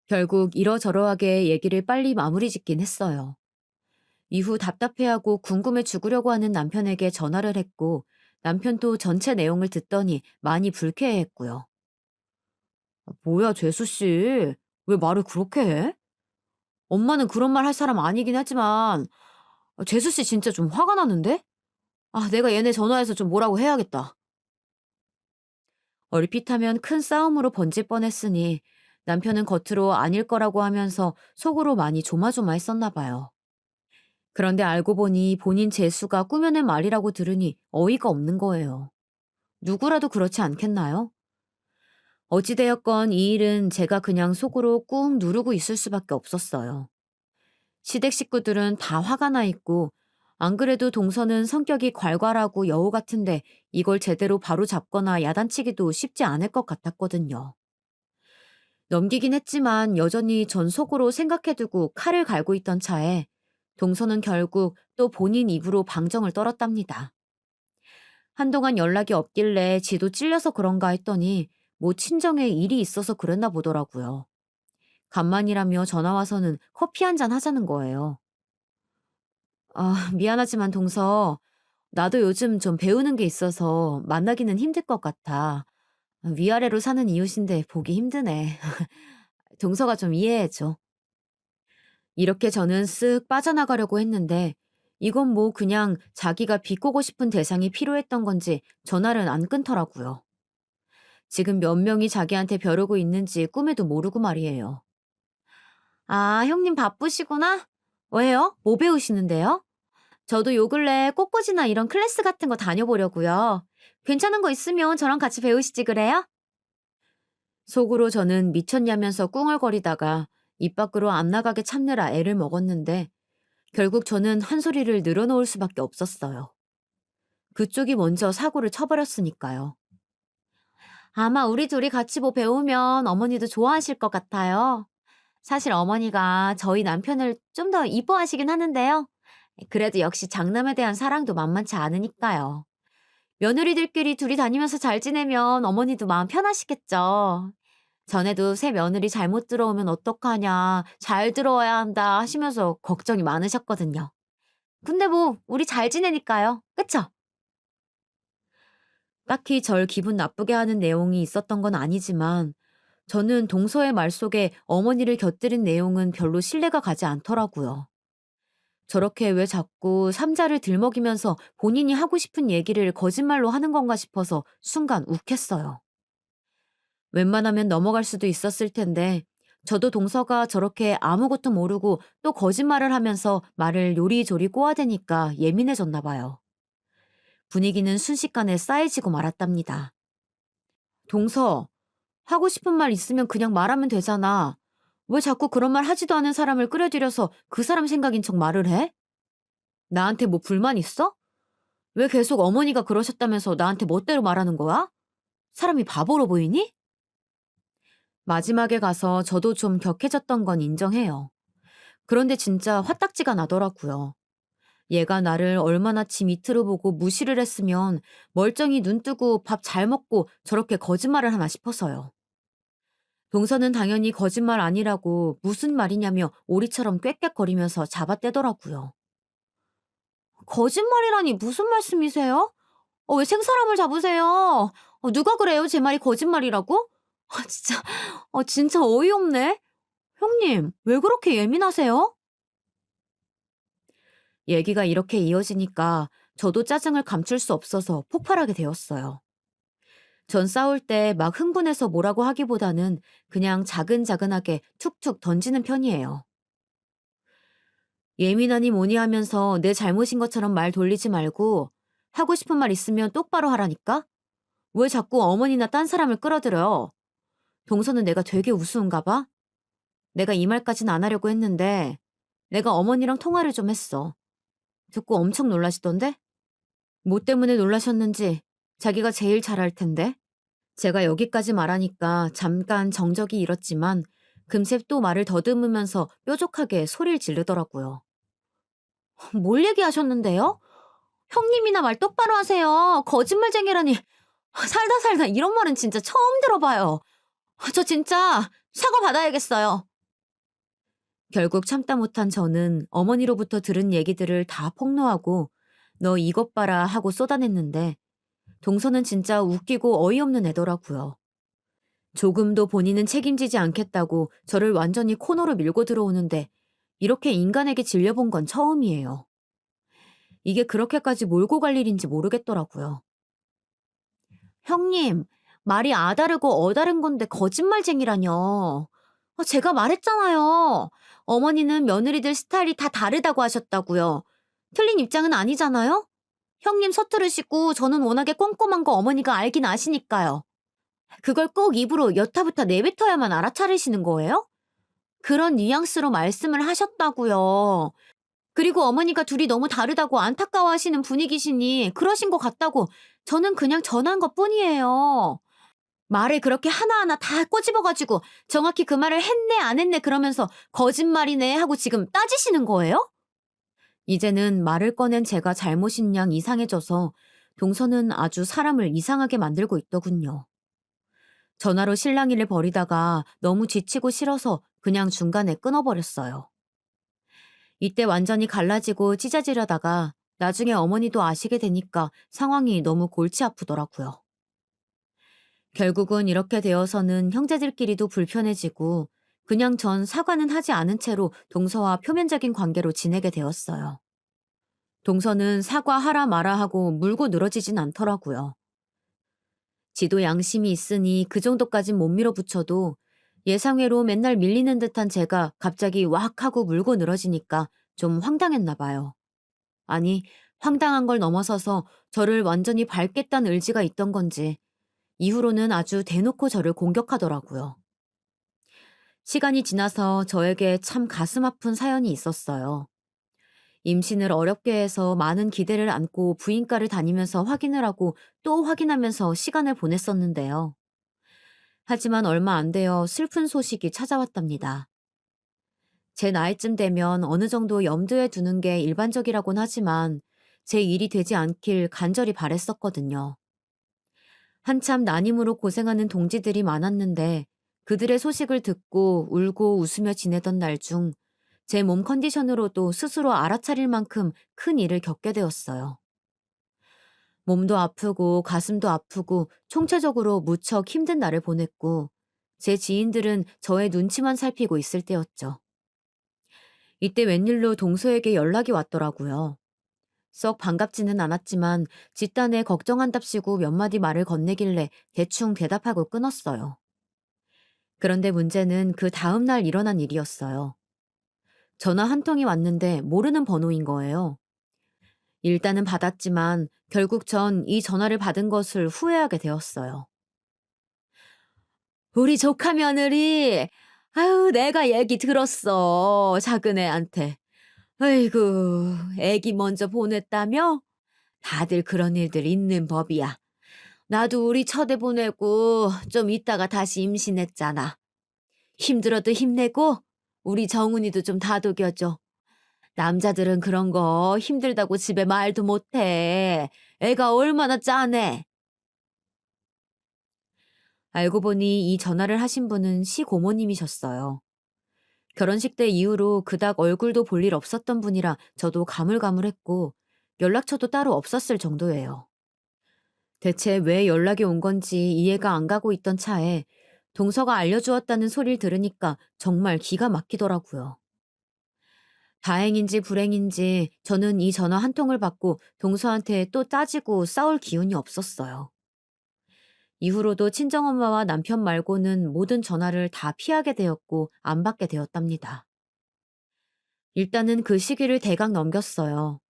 A: 결국 이러저러하게 얘기를 빨리 마무리 짓긴 했어요. 이후 답답해하고 궁금해 죽으려고 하는 남편에게 전화를 했고 남편도 전체 내용을 듣더니 많이 불쾌해했고요. 뭐야, 재수 씨. 왜 말을 그렇게 해? 엄마는 그런 말 할 사람 아니긴 하지만 재수 씨 진짜 좀 화가 나는데? 내가 얘네 전화해서 좀 뭐라고 해야겠다. 얼핏하면 큰 싸움으로 번질 뻔했으니 남편은 겉으로 아닐 거라고 하면서 속으로 많이 조마조마했었나 봐요. 그런데 알고 보니 본인 재수가 꾸며낸 말이라고 들으니 어이가 없는 거예요. 누구라도 그렇지 않겠나요? 어찌되었건 이 일은 제가 그냥 속으로 꾹 누르고 있을 수밖에 없었어요. 시댁 식구들은 다 화가 나 있고 안 그래도 동서는 성격이 괄괄하고 여우 같은데 이걸 제대로 바로잡거나 야단치기도 쉽지 않을 것 같았거든요. 넘기긴 했지만 여전히 전 속으로 생각해두고 칼을 갈고 있던 차에 동서는 결국 또 본인 입으로 방정을 떨었답니다. 한동안 연락이 없길래 지도 찔려서 그런가 했더니 뭐 친정에 일이 있어서 그랬나 보더라고요. 간만이라며 전화 와서는 커피 한잔 하자는 거예요. 미안하지만 동서, 나도 요즘 좀 배우는 게 있어서 만나기는 힘들 것 같아. 위아래로 사는 이웃인데 보기 힘드네. 동서가 좀 이해해줘. 이렇게 저는 쓱 빠져나가려고 했는데 이건 뭐 그냥 자기가 비꼬고 싶은 대상이 필요했던 건지 전화를 안 끊더라고요. 지금 몇 명이 자기한테 벼르고 있는지 꿈에도 모르고 말이에요. 아, 형님 바쁘시구나? 왜요? 뭐 배우시는데요? 저도 요 근래 꽃꽂이나 이런 클래스 같은 거 다녀보려고요. 괜찮은 거 있으면 저랑 같이 배우시지 그래요? 속으로 저는 미쳤냐면서 꿍얼거리다가 입 밖으로 안 나가게 참느라 애를 먹었는데 결국 저는 한 소리를 늘어놓을 수밖에 없었어요. 그쪽이 먼저 사고를 쳐버렸으니까요. 아마 우리 둘이 같이 뭐 배우면 어머니도 좋아하실 것 같아요. 사실 어머니가 저희 남편을 좀 더 이뻐하시긴 하는데요. 그래도 역시 장남에 대한 사랑도 만만치 않으니까요. 며느리들끼리 둘이 다니면서 잘 지내면 어머니도 마음 편하시겠죠. 전에도 새 며느리 잘못 들어오면 어떡하냐, 잘 들어와야 한다 하시면서 걱정이 많으셨거든요. 근데 뭐, 우리 잘 지내니까요. 그쵸? 딱히 절 기분 나쁘게 하는 내용이 있었던 건 아니지만, 저는 동서의 말 속에 어머니를 곁들인 내용은 별로 신뢰가 가지 않더라고요. 저렇게 왜 자꾸 삼자를 들먹이면서 본인이 하고 싶은 얘기를 거짓말로 하는 건가 싶어서 순간 욱했어요. 웬만하면 넘어갈 수도 있었을 텐데, 저도 동서가 저렇게 아무것도 모르고 또 거짓말을 하면서 말을 요리조리 꼬아대니까 예민해졌나 봐요. 분위기는 순식간에 싸해지고 말았답니다. 동서, 하고 싶은 말 있으면 그냥 말하면 되잖아. 왜 자꾸 그런 말 하지도 않은 사람을 끌어들여서 그 사람 생각인 척 말을 해? 나한테 뭐 불만 있어? 왜 계속 어머니가 그러셨다면서 나한테 멋대로 말하는 거야? 사람이 바보로 보이니? 마지막에 가서 저도 좀 격해졌던 건 인정해요. 그런데 진짜 화딱지가 나더라고요. 얘가 나를 얼마나 지 밑으로 보고 무시를 했으면 멀쩡히 눈 뜨고 밥 잘 먹고 저렇게 거짓말을 하나 싶어서요. 동서는 당연히 거짓말 아니라고 무슨 말이냐며 오리처럼 꽥꽥거리면서 잡아떼더라고요. 거짓말이라니 무슨 말씀이세요? 왜 생사람을 잡으세요? 누가 그래요? 제 말이 거짓말이라고? 진짜, 진짜 어이없네. 형님, 왜 그렇게 예민하세요? 얘기가 이렇게 이어지니까 저도 짜증을 감출 수 없어서 폭발하게 되었어요. 전 싸울 때 막 흥분해서 뭐라고 하기보다는 그냥 자근자근하게 툭툭 던지는 편이에요. 예민하니 뭐니 하면서 내 잘못인 것처럼 말 돌리지 말고 하고 싶은 말 있으면 똑바로 하라니까? 왜 자꾸 어머니나 딴 사람을 끌어들여? 동서는 내가 되게 우스운가 봐? 내가 이 말까진 안 하려고 했는데 내가 어머니랑 통화를 좀 했어. 듣고 엄청 놀라시던데? 뭐 때문에 놀라셨는지 자기가 제일 잘 알 텐데. 제가 여기까지 말하니까 잠깐 정적이 잃었지만 금세 또 말을 더듬으면서 뾰족하게 소리를 지르더라고요. 뭘 얘기하셨는데요? 형님이나 말 똑바로 하세요. 거짓말쟁이라니. 살다 살다 이런 말은 진짜 처음 들어봐요. 저 진짜 사과 받아야겠어요. 결국 참다 못한 저는 어머니로부터 들은 얘기들을 다 폭로하고 너 이것 봐라 하고 쏟아냈는데 동서는 진짜 웃기고 어이없는 애더라고요. 조금도 본인은 책임지지 않겠다고 저를 완전히 코너로 밀고 들어오는데 이렇게 인간에게 질려본 건 처음이에요. 이게 그렇게까지 몰고 갈 일인지 모르겠더라고요. 형님, 말이 아다르고 어다른 건데 거짓말쟁이라뇨. 제가 말했잖아요. 어머니는 며느리들 스타일이 다 다르다고 하셨다고요. 틀린 입장은 아니잖아요? 형님 서투르시고 저는 워낙에 꼼꼼한 거 어머니가 알긴 아시니까요. 그걸 꼭 입으로 여타부타 내뱉어야만 알아차리시는 거예요? 그런 뉘앙스로 말씀을 하셨다고요. 그리고 어머니가 둘이 너무 다르다고 안타까워하시는 분위기시니 그러신 것 같다고 저는 그냥 전한 것뿐이에요. 말을 그렇게 하나하나 다 꼬집어가지고 정확히 그 말을 했네 안 했네 그러면서 거짓말이네 하고 지금 따지시는 거예요? 이제는 말을 꺼낸 제가 잘못인 양 이상해져서 동서는 아주 사람을 이상하게 만들고 있더군요. 전화로 실랑이를 벌이다가 너무 지치고 싫어서 그냥 중간에 끊어버렸어요. 이때 완전히 갈라지고 찢어지려다가 나중에 어머니도 아시게 되니까 상황이 너무 골치 아프더라고요. 결국은 이렇게 되어서는 형제들끼리도 불편해지고 그냥 전 사과는 하지 않은 채로 동서와 표면적인 관계로 지내게 되었어요. 동서는 사과하라 마라 하고 물고 늘어지진 않더라고요. 지도 양심이 있으니 그 정도까진 못 밀어붙여도 예상외로 맨날 밀리는 듯한 제가 갑자기 왁 하고 물고 늘어지니까 좀 황당했나 봐요. 아니, 황당한 걸 넘어서서 저를 완전히 밟겠다는 의지가 있던 건지 이후로는 아주 대놓고 저를 공격하더라고요. 시간이 지나서 저에게 참 가슴 아픈 사연이 있었어요. 임신을 어렵게 해서 많은 기대를 안고 부인과를 다니면서 확인을 하고 또 확인하면서 시간을 보냈었는데요. 하지만 얼마 안 되어 슬픈 소식이 찾아왔답니다. 제 나이쯤 되면 어느 정도 염두에 두는 게 일반적이라곤 하지만 제 일이 되지 않길 간절히 바랬었거든요. 한참 난임으로 고생하는 동지들이 많았는데 그들의 소식을 듣고 울고 웃으며 지내던 날 중 제 몸 컨디션으로도 스스로 알아차릴 만큼 큰 일을 겪게 되었어요. 몸도 아프고 가슴도 아프고 총체적으로 무척 힘든 날을 보냈고 제 지인들은 저의 눈치만 살피고 있을 때였죠. 이때 웬일로 동서에게 연락이 왔더라고요. 썩 반갑지는 않았지만 집단에 걱정한답시고 몇 마디 말을 건네길래 대충 대답하고 끊었어요. 그런데 문제는 그 다음 날 일어난 일이었어요. 전화 한 통이 왔는데 모르는 번호인 거예요. 일단은 받았지만 결국 전 이 전화를 받은 것을 후회하게 되었어요. 우리 조카 며느리, 아유, 내가 얘기 들었어. 작은 애한테. 아이고, 애기 먼저 보냈다며? 다들 그런 일들 있는 법이야. 나도 우리 첫애 보내고 좀 있다가 다시 임신했잖아. 힘들어도 힘내고 우리 정훈이도 좀 다독여줘. 남자들은 그런 거 힘들다고 집에 말도 못해. 애가 얼마나 짠해. 알고 보니 이 전화를 하신 분은 시고모님이셨어요. 결혼식 때 이후로 그닥 얼굴도 볼 일 없었던 분이라 저도 가물가물했고 연락처도 따로 없었을 정도예요. 대체 왜 연락이 온 건지 이해가 안 가고 있던 차에 동서가 알려주었다는 소리를 들으니까 정말 기가 막히더라고요. 다행인지 불행인지 저는 이 전화 한 통을 받고 동서한테 또 따지고 싸울 기운이 없었어요. 이후로도 친정엄마와 남편 말고는 모든 전화를 다 피하게 되었고 안 받게 되었답니다. 일단은 그 시기를 대강 넘겼어요.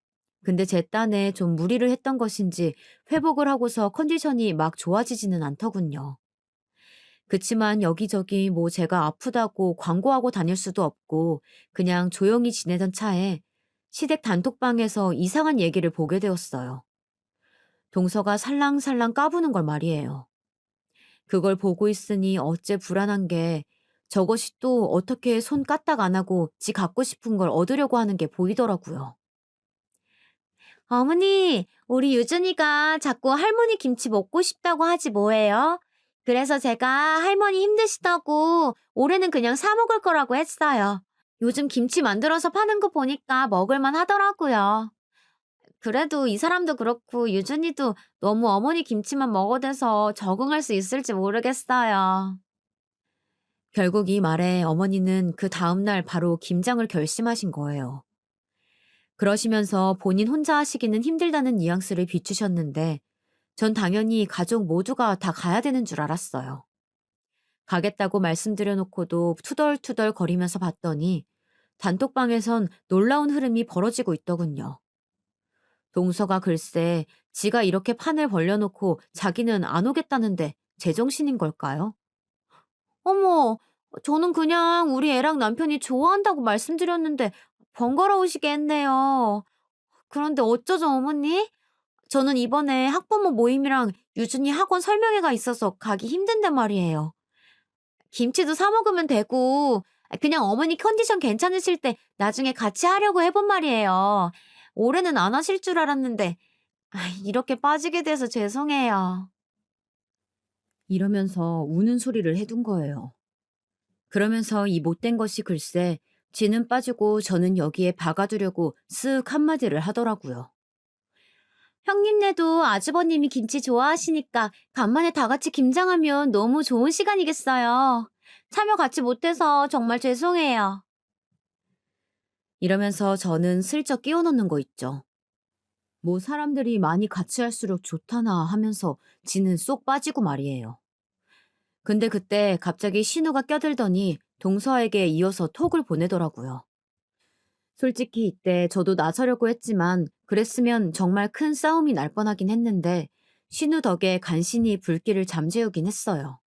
A: 근데 제 딴에 좀 무리를 했던 것인지 회복을 하고서 컨디션이 막 좋아지지는 않더군요. 그치만 여기저기 뭐 제가 아프다고 광고하고 다닐 수도 없고 그냥 조용히 지내던 차에 시댁 단톡방에서 이상한 얘기를 보게 되었어요. 동서가 살랑살랑 까부는 걸 말이에요. 그걸 보고 있으니 어째 불안한 게 저것이 또 어떻게 손 까딱 안 하고 지 갖고 싶은 걸 얻으려고 하는 게 보이더라고요. 어머니, 우리 유준이가 자꾸 할머니 김치 먹고 싶다고 하지 뭐예요? 그래서 제가 할머니 힘드시다고 올해는 그냥 사 먹을 거라고 했어요. 요즘 김치 만들어서 파는 거 보니까 먹을만 하더라고요. 그래도 이 사람도 그렇고 유준이도 너무 어머니 김치만 먹어대서 적응할 수 있을지 모르겠어요. 결국 이 말에 어머니는 그 다음날 바로 김장을 결심하신 거예요. 그러시면서 본인 혼자 하시기는 힘들다는 뉘앙스를 비추셨는데 전 당연히 가족 모두가 다 가야 되는 줄 알았어요. 가겠다고 말씀드려 놓고도 투덜투덜 거리면서 봤더니 단톡방에선 놀라운 흐름이 벌어지고 있더군요. 동서가 글쎄 지가 이렇게 판을 벌려놓고 자기는 안 오겠다는데 제정신인 걸까요? 어머, 저는 그냥 우리 애랑 남편이 좋아한다고 말씀드렸는데 번거로우시게 했네요. 그런데 어쩌죠, 어머니? 저는 이번에 학부모 모임이랑 유준이 학원 설명회가 있어서 가기 힘든데 말이에요. 김치도 사 먹으면 되고, 그냥 어머니 컨디션 괜찮으실 때 나중에 같이 하려고 해본 말이에요. 올해는 안 하실 줄 알았는데, 이렇게 빠지게 돼서 죄송해요. 이러면서 우는 소리를 해둔 거예요. 그러면서 이 못된 것이 글쎄, 지는 빠지고 저는 여기에 박아두려고 쓱 한마디를 하더라고요. 형님네도 아주버님이 김치 좋아하시니까 간만에 다 같이 김장하면 너무 좋은 시간이겠어요. 참여 같이 못해서 정말 죄송해요. 이러면서 저는 슬쩍 끼워 넣는 거 있죠. 뭐 사람들이 많이 같이 할수록 좋다나 하면서 지는 쏙 빠지고 말이에요. 근데 그때 갑자기 신우가 껴들더니 동서에게 이어서 톡을 보내더라고요. 솔직히 이때 저도 나서려고 했지만 그랬으면 정말 큰 싸움이 날 뻔하긴 했는데 신우 덕에 간신히 불길을 잠재우긴 했어요.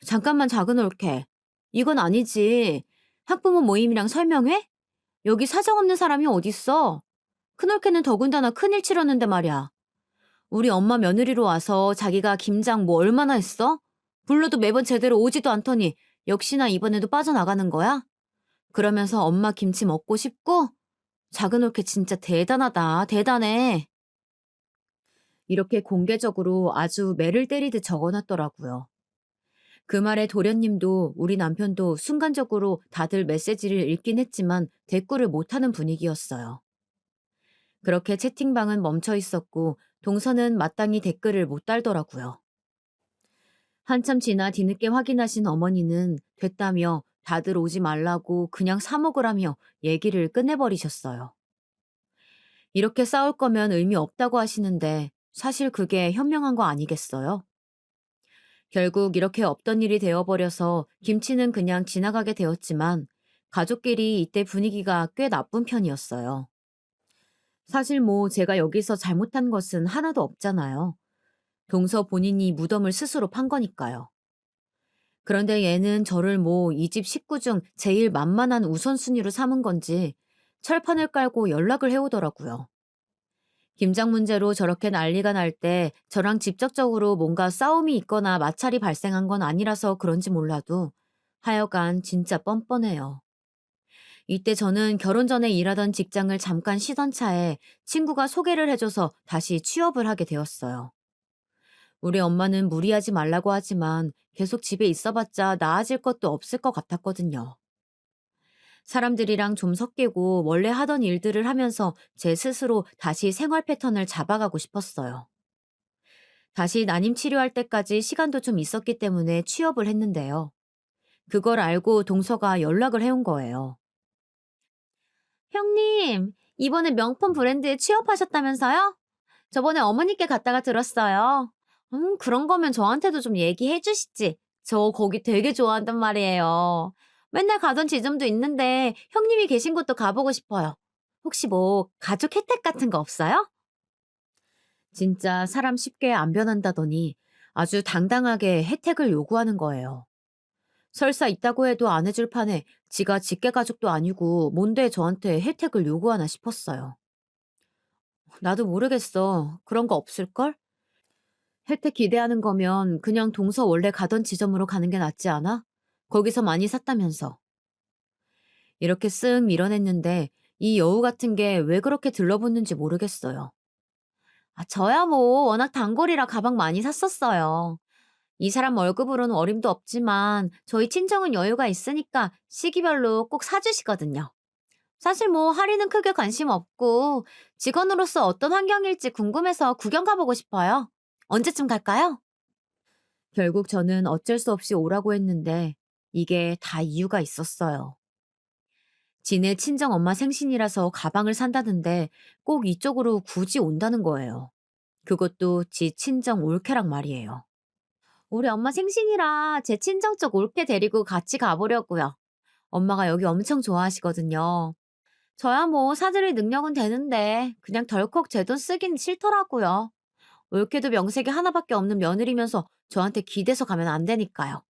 A: 잠깐만 작은 올케. 이건 아니지. 학부모 모임이랑 설명회? 여기 사정 없는 사람이 어딨어? 큰올케는 더군다나 큰일 치렀는데 말이야. 우리 엄마 며느리로 와서 자기가 김장 뭐 얼마나 했어? 불러도 매번 제대로 오지도 않더니 역시나 이번에도 빠져나가는 거야? 그러면서 엄마 김치 먹고 싶고? 작은 올케 진짜 대단하다. 대단해. 이렇게 공개적으로 아주 매를 때리듯 적어놨더라고요. 그 말에 도련님도 우리 남편도 순간적으로 다들 메시지를 읽긴 했지만 댓글을 못하는 분위기였어요. 그렇게 채팅방은 멈춰 있었고 동서는 마땅히 댓글을 못 달더라고요. 한참 지나 뒤늦게 확인하신 어머니는 됐다며 다들 오지 말라고 그냥 사 먹으라며 얘기를 끝내버리셨어요. 이렇게 싸울 거면 의미 없다고 하시는데 사실 그게 현명한 거 아니겠어요? 결국 이렇게 없던 일이 되어버려서 김치는 그냥 지나가게 되었지만 가족끼리 이때 분위기가 꽤 나쁜 편이었어요. 사실 뭐 제가 여기서 잘못한 것은 하나도 없잖아요. 동서 본인이 무덤을 스스로 판 거니까요. 그런데 얘는 저를 뭐 이 집 식구 중 제일 만만한 우선순위로 삼은 건지 철판을 깔고 연락을 해오더라고요. 김장 문제로 저렇게 난리가 날 때 저랑 직접적으로 뭔가 싸움이 있거나 마찰이 발생한 건 아니라서 그런지 몰라도 하여간 진짜 뻔뻔해요. 이때 저는 결혼 전에 일하던 직장을 잠깐 쉬던 차에 친구가 소개를 해줘서 다시 취업을 하게 되었어요. 우리 엄마는 무리하지 말라고 하지만 계속 집에 있어봤자 나아질 것도 없을 것 같았거든요. 사람들이랑 좀 섞이고 원래 하던 일들을 하면서 제 스스로 다시 생활 패턴을 잡아가고 싶었어요. 다시 난임 치료할 때까지 시간도 좀 있었기 때문에 취업을 했는데요. 그걸 알고 동서가 연락을 해온 거예요. 형님, 이번에 명품 브랜드에 취업하셨다면서요? 저번에 어머니께 갔다가 들었어요. 그런 거면 저한테도 좀 얘기해 주시지. 저 거기 되게 좋아한단 말이에요. 맨날 가던 지점도 있는데 형님이 계신 곳도 가보고 싶어요. 혹시 뭐 가족 혜택 같은 거 없어요? 진짜 사람 쉽게 안 변한다더니 아주 당당하게 혜택을 요구하는 거예요. 설사 있다고 해도 안 해줄 판에 지가 직계 가족도 아니고 뭔데 저한테 혜택을 요구하나 싶었어요. 나도 모르겠어. 그런 거 없을걸? 혜택 기대하는 거면 그냥 동서 원래 가던 지점으로 가는 게 낫지 않아? 거기서 많이 샀다면서. 이렇게 쓱 밀어냈는데 이 여우 같은 게 왜 그렇게 들러붙는지 모르겠어요. 저야 뭐 워낙 단골이라 가방 많이 샀었어요. 이 사람 월급으로는 어림도 없지만 저희 친정은 여유가 있으니까 시기별로 꼭 사주시거든요. 사실 뭐 할인은 크게 관심 없고 직원으로서 어떤 환경일지 궁금해서 구경 가보고 싶어요. 언제쯤 갈까요? 결국 저는 어쩔 수 없이 오라고 했는데 이게 다 이유가 있었어요. 지네 친정 엄마 생신이라서 가방을 산다는데 꼭 이쪽으로 굳이 온다는 거예요. 그것도 지 친정 올케랑 말이에요. 우리 엄마 생신이라 제 친정 쪽 올케 데리고 같이 가보려고요. 엄마가 여기 엄청 좋아하시거든요. 저야 뭐 사드릴 능력은 되는데 그냥 덜컥 제 돈 쓰긴 싫더라고요. 올케도 명색이 하나밖에 없는 며느리면서 저한테 기대서 가면 안 되니까요.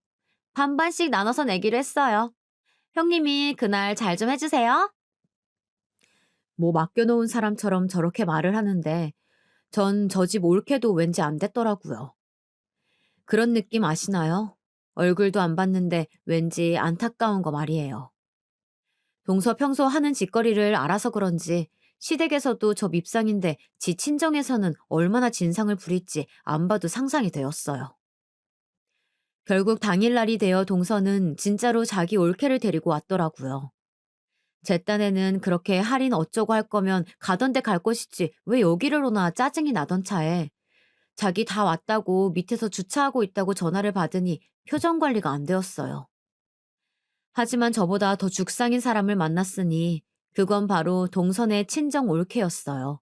A: 반반씩 나눠서 내기로 했어요. 형님이 그날 잘 좀 해주세요. 뭐 맡겨놓은 사람처럼 저렇게 말을 하는데 전 저 집 올케도 왠지 안 됐더라고요. 그런 느낌 아시나요? 얼굴도 안 봤는데 왠지 안타까운 거 말이에요. 동서 평소 하는 짓거리를 알아서 그런지 시댁에서도 저 밉상인데 지 친정에서는 얼마나 진상을 부릴지 안 봐도 상상이 되었어요. 결국 당일날이 되어 동서는 진짜로 자기 올케를 데리고 왔더라고요. 제 딴에는 그렇게 할인 어쩌고 할 거면 가던 데 갈 것이지 왜 여기를 오나 짜증이 나던 차에 자기 다 왔다고 밑에서 주차하고 있다고 전화를 받으니 표정 관리가 안 되었어요. 하지만 저보다 더 죽상인 사람을 만났으니 그건 바로 동선의 친정 올케였어요.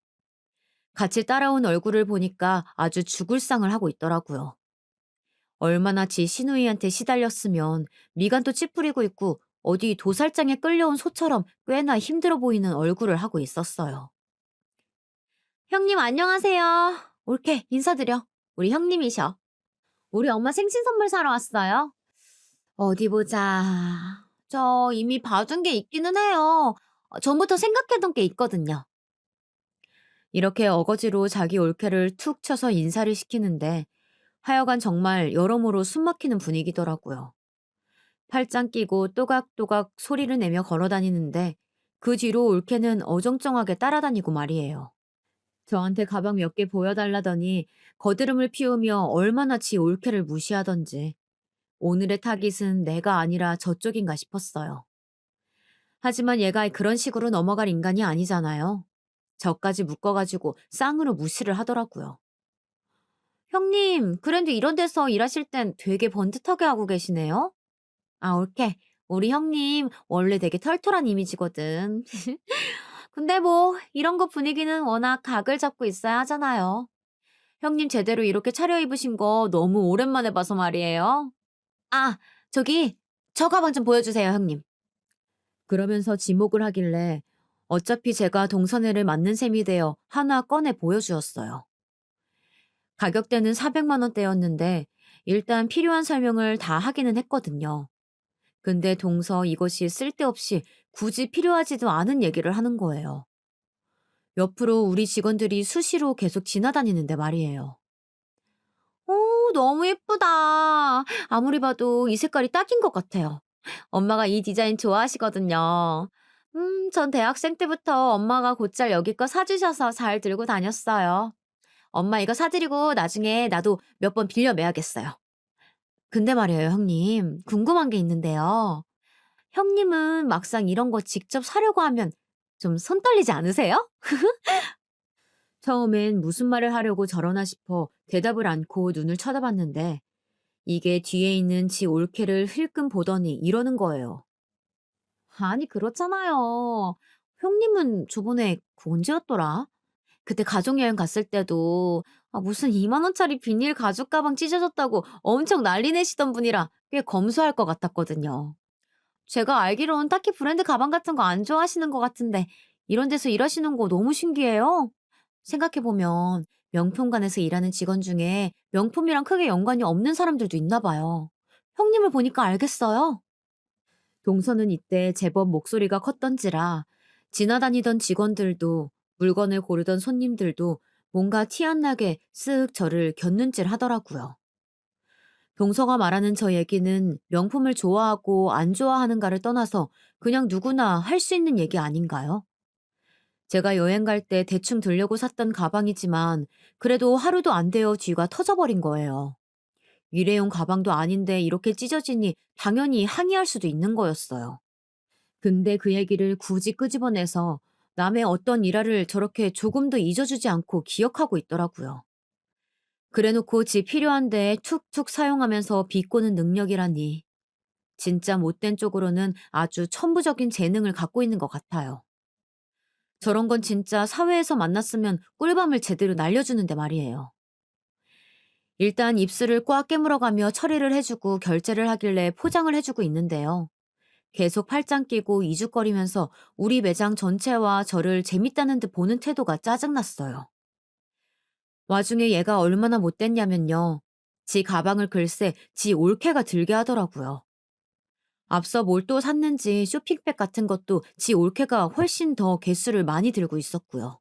A: 같이 따라온 얼굴을 보니까 아주 죽을 상을 하고 있더라고요. 얼마나 지 시누이한테 시달렸으면 미간도 찌푸리고 있고 어디 도살장에 끌려온 소처럼 꽤나 힘들어 보이는 얼굴을 하고 있었어요. 형님 안녕하세요. 올케 인사드려. 우리 형님이셔. 우리 엄마 생신 선물 사러 왔어요. 어디 보자. 저 이미 봐둔 게 있기는 해요. 전부터 생각해둔 게 있거든요. 이렇게 어거지로 자기 올케를 툭 쳐서 인사를 시키는데 하여간 정말 여러모로 숨막히는 분위기더라고요. 팔짱 끼고 또각또각 소리를 내며 걸어 다니는데 그 뒤로 올케는 어정쩡하게 따라다니고 말이에요. 저한테 가방 몇 개 보여달라더니 거드름을 피우며 얼마나 지 올케를 무시하던지 오늘의 타깃은 내가 아니라 저쪽인가 싶었어요. 하지만 얘가 그런 식으로 넘어갈 인간이 아니잖아요. 저까지 묶어가지고 쌍으로 무시를 하더라고요. 형님, 그런데 이런 데서 일하실 땐 되게 번듯하게 하고 계시네요? 아, 옳게. 우리 형님 원래 되게 털털한 이미지거든. 근데 뭐 이런 거 분위기는 워낙 각을 잡고 있어야 하잖아요. 형님 제대로 이렇게 차려입으신 거 너무 오랜만에 봐서 말이에요. 아, 저기 저 가방 좀 보여주세요, 형님. 그러면서 지목을 하길래 어차피 제가 동선회를 맞는 셈이 되어 하나 꺼내 보여주었어요. 가격대는 400만 원대였는데 일단 필요한 설명을 다 하기는 했거든요. 근데 동서 이것이 쓸데없이 굳이 필요하지도 않은 얘기를 하는 거예요. 옆으로 우리 직원들이 수시로 계속 지나다니는데 말이에요. 오, 너무 예쁘다. 아무리 봐도 이 색깔이 딱인 것 같아요. 엄마가 이 디자인 좋아하시거든요. 전 대학생 때부터 엄마가 곧잘 여기 거 사주셔서 잘 들고 다녔어요. 엄마 이거 사드리고 나중에 나도 몇 번 빌려 매야겠어요. 근데 말이에요, 형님. 궁금한 게 있는데요. 형님은 막상 이런 거 직접 사려고 하면 좀 손 떨리지 않으세요? 처음엔 무슨 말을 하려고 저러나 싶어 대답을 않고 눈을 쳐다봤는데 이게 뒤에 있는 지 올케를 힐끔 보더니 이러는 거예요. 아니, 그렇잖아요. 형님은 저번에 그 언제였더라? 그때 가족여행 갔을 때도 무슨 2만 원짜리 비닐 가죽 가방 찢어졌다고 엄청 난리 내시던 분이라 꽤 검소할 것 같았거든요. 제가 알기론 딱히 브랜드 가방 같은 거 안 좋아하시는 것 같은데 이런 데서 일하시는 거 너무 신기해요. 생각해보면 명품관에서 일하는 직원 중에 명품이랑 크게 연관이 없는 사람들도 있나 봐요. 형님을 보니까 알겠어요. 동서는 이때 제법 목소리가 컸던지라 지나다니던 직원들도 물건을 고르던 손님들도 뭔가 티 안 나게 쓱 저를 곁눈질 하더라고요. 동서가 말하는 저 얘기는 명품을 좋아하고 안 좋아하는가를 떠나서 그냥 누구나 할 수 있는 얘기 아닌가요? 제가 여행 갈 때 대충 들려고 샀던 가방이지만 그래도 하루도 안 되어 뒤가 터져버린 거예요. 일회용 가방도 아닌데 이렇게 찢어지니 당연히 항의할 수도 있는 거였어요. 근데 그 얘기를 굳이 끄집어내서 남의 어떤 일화를 저렇게 조금도 잊어주지 않고 기억하고 있더라고요. 그래놓고 지 필요한데 툭툭 사용하면서 비꼬는 능력이라니. 진짜 못된 쪽으로는 아주 천부적인 재능을 갖고 있는 것 같아요. 저런 건 진짜 사회에서 만났으면 꿀밤을 제대로 날려주는데 말이에요. 일단 입술을 꽉 깨물어가며 처리를 해주고 결제를 하길래 포장을 해주고 있는데요. 계속 팔짱 끼고 이죽거리면서 우리 매장 전체와 저를 재밌다는 듯 보는 태도가 짜증났어요. 와중에 얘가 얼마나 못됐냐면요. 지 가방을 글쎄 지 올케가 들게 하더라고요. 앞서 뭘 또 샀는지 쇼핑백 같은 것도 지 올케가 훨씬 더 개수를 많이 들고 있었고요.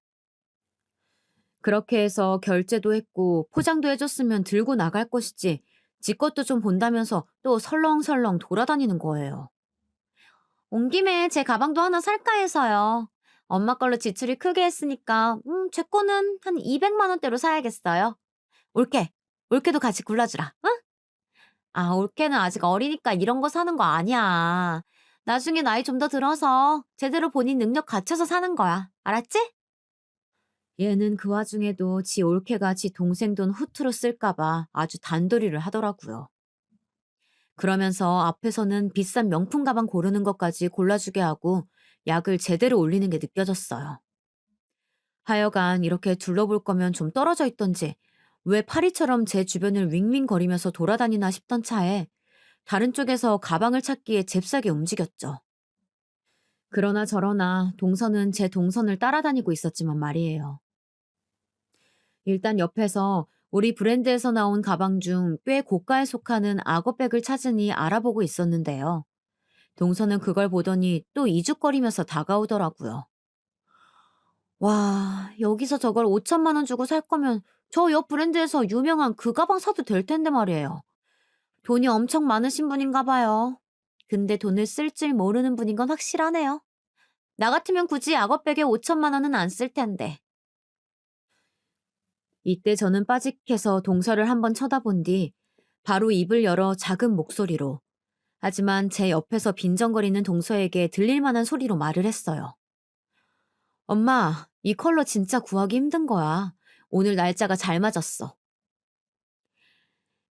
A: 그렇게 해서 결제도 했고 포장도 해줬으면 들고 나갈 것이지 지 것도 좀 본다면서 또 설렁설렁 돌아다니는 거예요. 온 김에 제 가방도 하나 살까 해서요. 엄마 걸로 지출이 크게 했으니까 제 거는 한 200만 원대로 사야겠어요. 올케, 올케도 같이 골라주라. 응? 아, 올케는 아직 어리니까 이런 거 사는 거 아니야. 나중에 나이 좀 더 들어서 제대로 본인 능력 갖춰서 사는 거야. 알았지? 얘는 그 와중에도 지 올케가 지 동생 돈 후투로 쓸까봐 아주 단도리를 하더라고요. 그러면서 앞에서는 비싼 명품 가방 고르는 것까지 골라주게 하고 약을 제대로 올리는 게 느껴졌어요. 하여간 이렇게 둘러볼 거면 좀 떨어져 있던지 왜 파리처럼 제 주변을 윙윙거리면서 돌아다니나 싶던 차에 다른 쪽에서 가방을 찾기에 잽싸게 움직였죠. 그러나 저러나 동선은 제 동선을 따라다니고 있었지만 말이에요. 일단 옆에서 우리 브랜드에서 나온 가방 중 꽤 고가에 속하는 악어백을 찾으니 알아보고 있었는데요. 동서는 그걸 보더니 또 이죽거리면서 다가오더라고요. 와, 여기서 저걸 5천만 원 주고 살 거면 저 옆 브랜드에서 유명한 그 가방 사도 될 텐데 말이에요. 돈이 엄청 많으신 분인가 봐요. 근데 돈을 쓸 줄 모르는 분인 건 확실하네요. 나 같으면 굳이 악어백에 5천만 원은 안 쓸 텐데. 이때 저는 빠직해서 동서를 한번 쳐다본 뒤 바로 입을 열어 작은 목소리로, 하지만 제 옆에서 빈정거리는 동서에게 들릴 만한 소리로 말을 했어요. 엄마, 이 컬러 진짜 구하기 힘든 거야. 오늘 날짜가 잘 맞았어.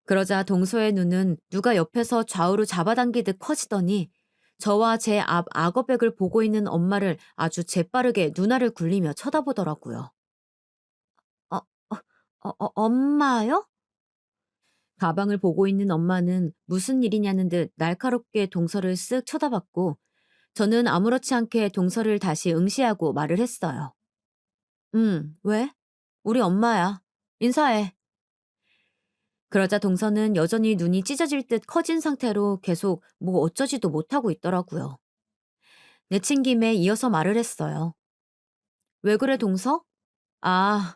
A: 그러자 동서의 눈은 누가 옆에서 좌우로 잡아당기듯 커지더니 저와 제 앞 악어백을 보고 있는 엄마를 아주 재빠르게 눈알을 굴리며 쳐다보더라고요. 어, 엄마요? 가방을 보고 있는 엄마는 무슨 일이냐는 듯 날카롭게 동서를 쓱 쳐다봤고 저는 아무렇지 않게 동서를 다시 응시하고 말을 했어요. 왜? 우리 엄마야. 인사해. 그러자 동서는 여전히 눈이 찢어질 듯 커진 상태로 계속 뭐 어쩌지도 못하고 있더라고요. 내친 김에 이어서 말을 했어요. 왜 그래, 동서? 아,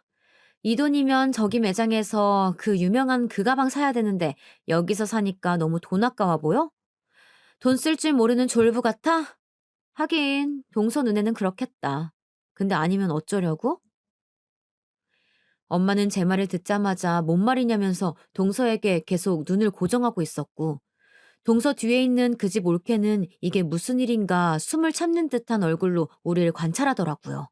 A: 이 돈이면 저기 매장에서 그 유명한 그 가방 사야 되는데 여기서 사니까 너무 돈 아까워 보여? 돈 쓸 줄 모르는 졸부 같아? 하긴 동서 눈에는 그렇겠다. 근데 아니면 어쩌려고? 엄마는 제 말을 듣자마자 뭔 말이냐면서 동서에게 계속 눈을 고정하고 있었고 동서 뒤에 있는 그 집 올케는 이게 무슨 일인가 숨을 참는 듯한 얼굴로 우리를 관찰하더라고요.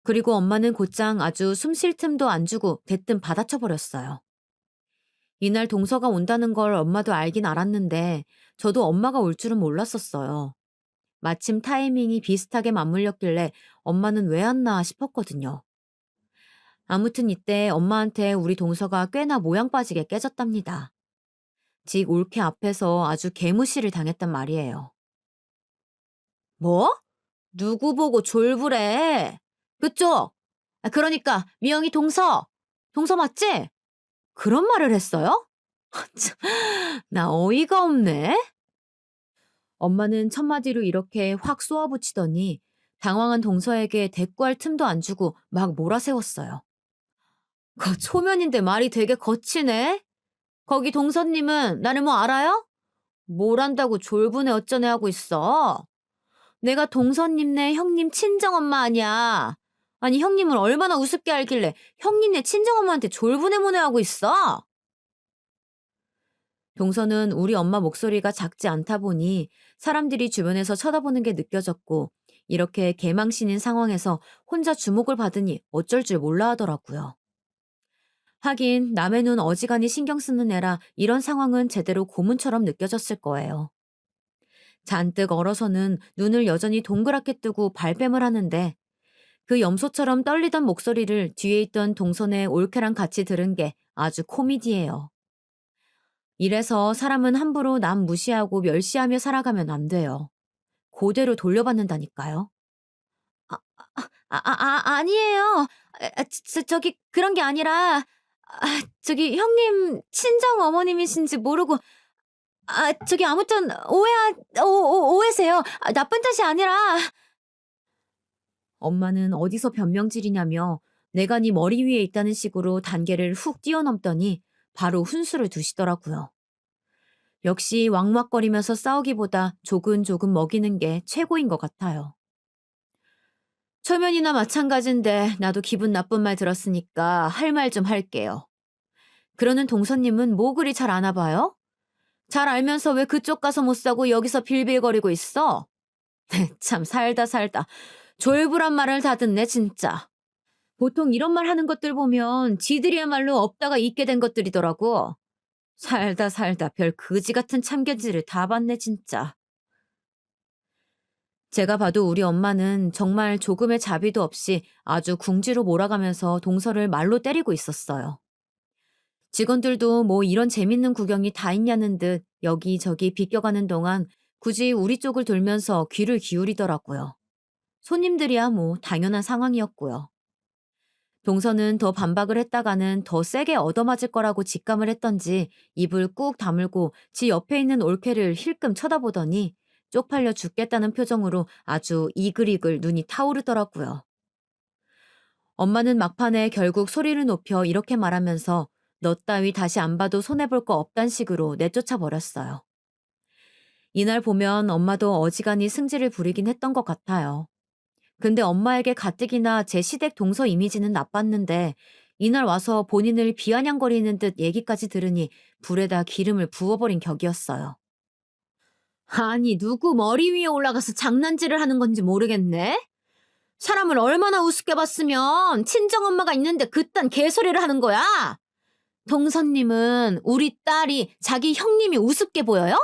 A: 그리고 엄마는 곧장 아주 숨 쉴 틈도 안 주고 대뜸 받아쳐 버렸어요. 이날 동서가 온다는 걸 엄마도 알긴 알았는데 저도 엄마가 올 줄은 몰랐었어요. 마침 타이밍이 비슷하게 맞물렸길래 엄마는 왜 왔나 싶었거든요. 아무튼 이때 엄마한테 우리 동서가 꽤나 모양 빠지게 깨졌답니다. 직 올케 앞에서 아주 개무시를 당했단 말이에요. 뭐? 누구 보고 졸부래? 그쪽? 그러니까 미영이 동서. 동서 맞지? 그런 말을 했어요? 참, 나 어이가 없네. 엄마는 첫마디로 이렇게 확 쏘아붙이더니 당황한 동서에게 대꾸할 틈도 안 주고 막 몰아세웠어요. 그 초면인데 말이 되게 거치네. 거기 동서님은 나를 뭐 알아요? 뭘 안다고 졸부네 어쩌네 하고 있어. 내가 동서님네 형님 친정엄마 아니야. 아니 형님을 얼마나 우습게 알길래 형님네 친정엄마한테 졸부네모네 하고 있어? 동서는 우리 엄마 목소리가 작지 않다 보니 사람들이 주변에서 쳐다보는 게 느껴졌고 이렇게 개망신인 상황에서 혼자 주목을 받으니 어쩔 줄 몰라 하더라고요. 하긴 남의 눈 어지간히 신경 쓰는 애라 이런 상황은 제대로 고문처럼 느껴졌을 거예요. 잔뜩 얼어서는 눈을 여전히 동그랗게 뜨고 발뺌을 하는데 그 염소처럼 떨리던 목소리를 뒤에 있던 동선의 올케랑 같이 들은 게 아주 코미디예요. 이래서 사람은 함부로 남 무시하고 멸시하며 살아가면 안 돼요. 그대로 돌려받는다니까요. 아, 아니에요. 저기 그런 게 아니라 저기 형님 친정 어머님이신지 모르고 저기 아무튼 오해세요. 나쁜 뜻이 아니라. 엄마는 어디서 변명질이냐며 내가 네 머리 위에 있다는 식으로 단계를 훅 뛰어넘더니 바로 훈수를 두시더라고요. 역시 왕막거리면서 싸우기보다 조근조근 먹이는 게 최고인 것 같아요. 초면이나 마찬가지인데 나도 기분 나쁜 말 들었으니까 할 말 좀 할게요. 그러는 동서님은 뭐 그리 잘 아나 봐요? 잘 알면서 왜 그쪽 가서 못 사고 여기서 빌빌거리고 있어? 참 살다 살다 졸부란 말을 다 듣네 진짜. 보통 이런 말 하는 것들 보면 지들이야말로 없다가 있게 된 것들이더라고. 살다 살다 별 거지 같은 참견질을 다 받네 진짜. 제가 봐도 우리 엄마는 정말 조금의 자비도 없이 아주 궁지로 몰아가면서 동서를 말로 때리고 있었어요. 직원들도 뭐 이런 재밌는 구경이 다 있냐는 듯 여기저기 비껴가는 동안 굳이 우리 쪽을 돌면서 귀를 기울이더라고요. 손님들이야 뭐 당연한 상황이었고요. 동서는 더 반박을 했다가는 더 세게 얻어맞을 거라고 직감을 했던지 입을 꾹 다물고 지 옆에 있는 올케를 힐끔 쳐다보더니 쪽팔려 죽겠다는 표정으로 아주 이글이글 눈이 타오르더라고요. 엄마는 막판에 결국 소리를 높여 이렇게 말하면서 너 따위 다시 안 봐도 손해볼 거 없단 식으로 내쫓아 버렸어요. 이날 보면 엄마도 어지간히 승질을 부리긴 했던 것 같아요. 근데 엄마에게 가뜩이나 제 시댁 동서 이미지는 나빴는데 이날 와서 본인을 비아냥거리는 듯 얘기까지 들으니 불에다 기름을 부어버린 격이었어요. 아니, 누구 머리 위에 올라가서 장난질을 하는 건지 모르겠네? 사람을 얼마나 우습게 봤으면 친정엄마가 있는데 그딴 개소리를 하는 거야? 동서님은 우리 딸이 자기 형님이 우습게 보여요?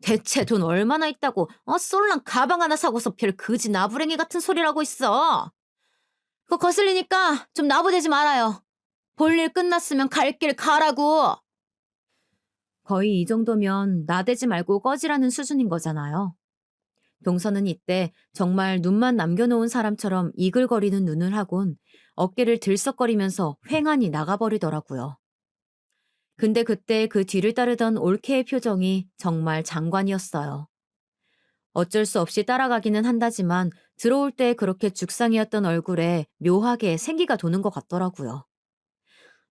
A: 대체 돈 얼마나 있다고 쏠랑 가방 하나 사고서 별 거지 나부랭이 같은 소리를 하고 있어. 그거 거슬리니까 좀 나부대지 말아요. 볼일 끝났으면 갈 길 가라고. 거의 이 정도면 나대지 말고 꺼지라는 수준인 거잖아요. 동서는 이때 정말 눈만 남겨놓은 사람처럼 이글거리는 눈을 하곤 어깨를 들썩거리면서 횡하니 나가버리더라고요. 근데 그때 그 뒤를 따르던 올케의 표정이 정말 장관이었어요. 어쩔 수 없이 따라가기는 한다지만 들어올 때 그렇게 죽상이었던 얼굴에 묘하게 생기가 도는 것 같더라고요.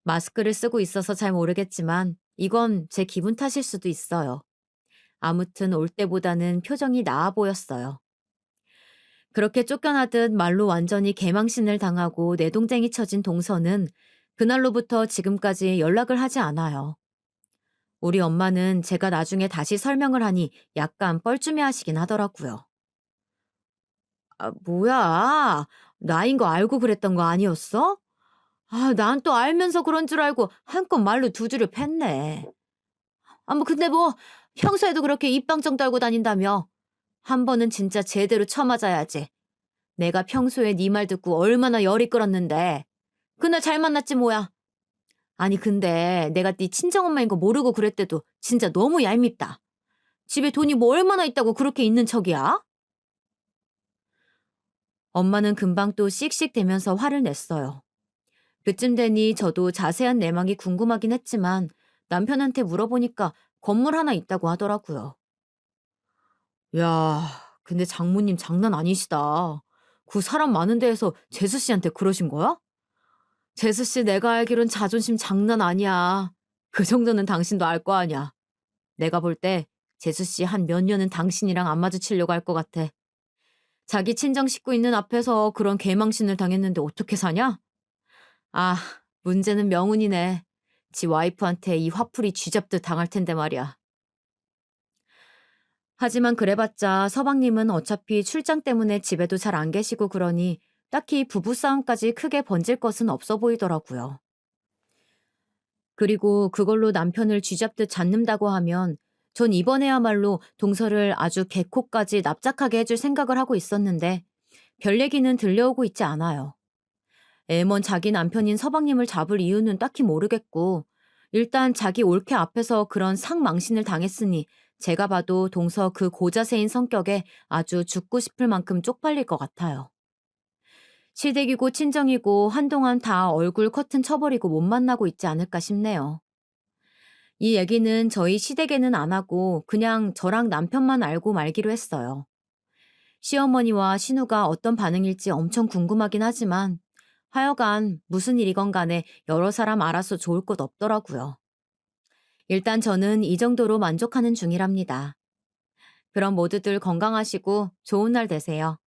A: 마스크를 쓰고 있어서 잘 모르겠지만 이건 제 기분 탓일 수도 있어요. 아무튼 올 때보다는 표정이 나아 보였어요. 그렇게 쫓겨나듯 말로 완전히 개망신을 당하고 내동댕이 쳐진 동서는 그날로부터 지금까지 연락을 하지 않아요. 우리 엄마는 제가 나중에 다시 설명을 하니 약간 뻘쭘해 하시긴 하더라고요. 아, 뭐야. 나인 거 알고 그랬던 거 아니었어? 아, 난 또 알면서 그런 줄 알고 한껏 말로 두 줄을 팼네. 아, 뭐 근데 뭐 평소에도 그렇게 입방정 떨고 다닌다며. 한 번은 진짜 제대로 쳐맞아야지. 내가 평소에 네 말 듣고 얼마나 열이 끓었는데. 그날 잘 만났지 뭐야. 아니 근데 내가 네 친정엄마인 거 모르고 그랬대도 진짜 너무 얄밉다. 집에 돈이 뭐 얼마나 있다고 그렇게 있는 척이야? 엄마는 금방 또 씩씩대면서 화를 냈어요. 그쯤 되니 저도 자세한 내막이 궁금하긴 했지만 남편한테 물어보니까 건물 하나 있다고 하더라고요. 야, 근데 장모님 장난 아니시다. 그 사람 많은 데에서 재수 씨한테 그러신 거야? 재수 씨 내가 알기론 자존심 장난 아니야. 그 정도는 당신도 알 거 아니야. 내가 볼 때 재수 씨 한 몇 년은 당신이랑 안 마주치려고 할 것 같아. 자기 친정 식구 있는 앞에서 그런 개망신을 당했는데 어떻게 사냐? 아, 문제는 명운이네. 지 와이프한테 이 화풀이 쥐잡듯 당할 텐데 말이야. 하지만 그래봤자 서방님은 어차피 출장 때문에 집에도 잘 안 계시고 그러니 딱히 부부싸움까지 크게 번질 것은 없어 보이더라고요. 그리고 그걸로 남편을 쥐잡듯 잡는다고 하면 전 이번에야말로 동서를 아주 개코까지 납작하게 해줄 생각을 하고 있었는데 별 얘기는 들려오고 있지 않아요. 애먼 자기 남편인 서방님을 잡을 이유는 딱히 모르겠고 일단 자기 올케 앞에서 그런 상망신을 당했으니 제가 봐도 동서 그 고자세인 성격에 아주 죽고 싶을 만큼 쪽팔릴 것 같아요. 시댁이고 친정이고 한동안 다 얼굴 커튼 쳐버리고 못 만나고 있지 않을까 싶네요. 이 얘기는 저희 시댁에는 안 하고 그냥 저랑 남편만 알고 말기로 했어요. 시어머니와 신우가 어떤 반응일지 엄청 궁금하긴 하지만 하여간 무슨 일이건 간에 여러 사람 알아서 좋을 것 없더라고요. 일단 저는 이 정도로 만족하는 중이랍니다. 그럼 모두들 건강하시고 좋은 날 되세요.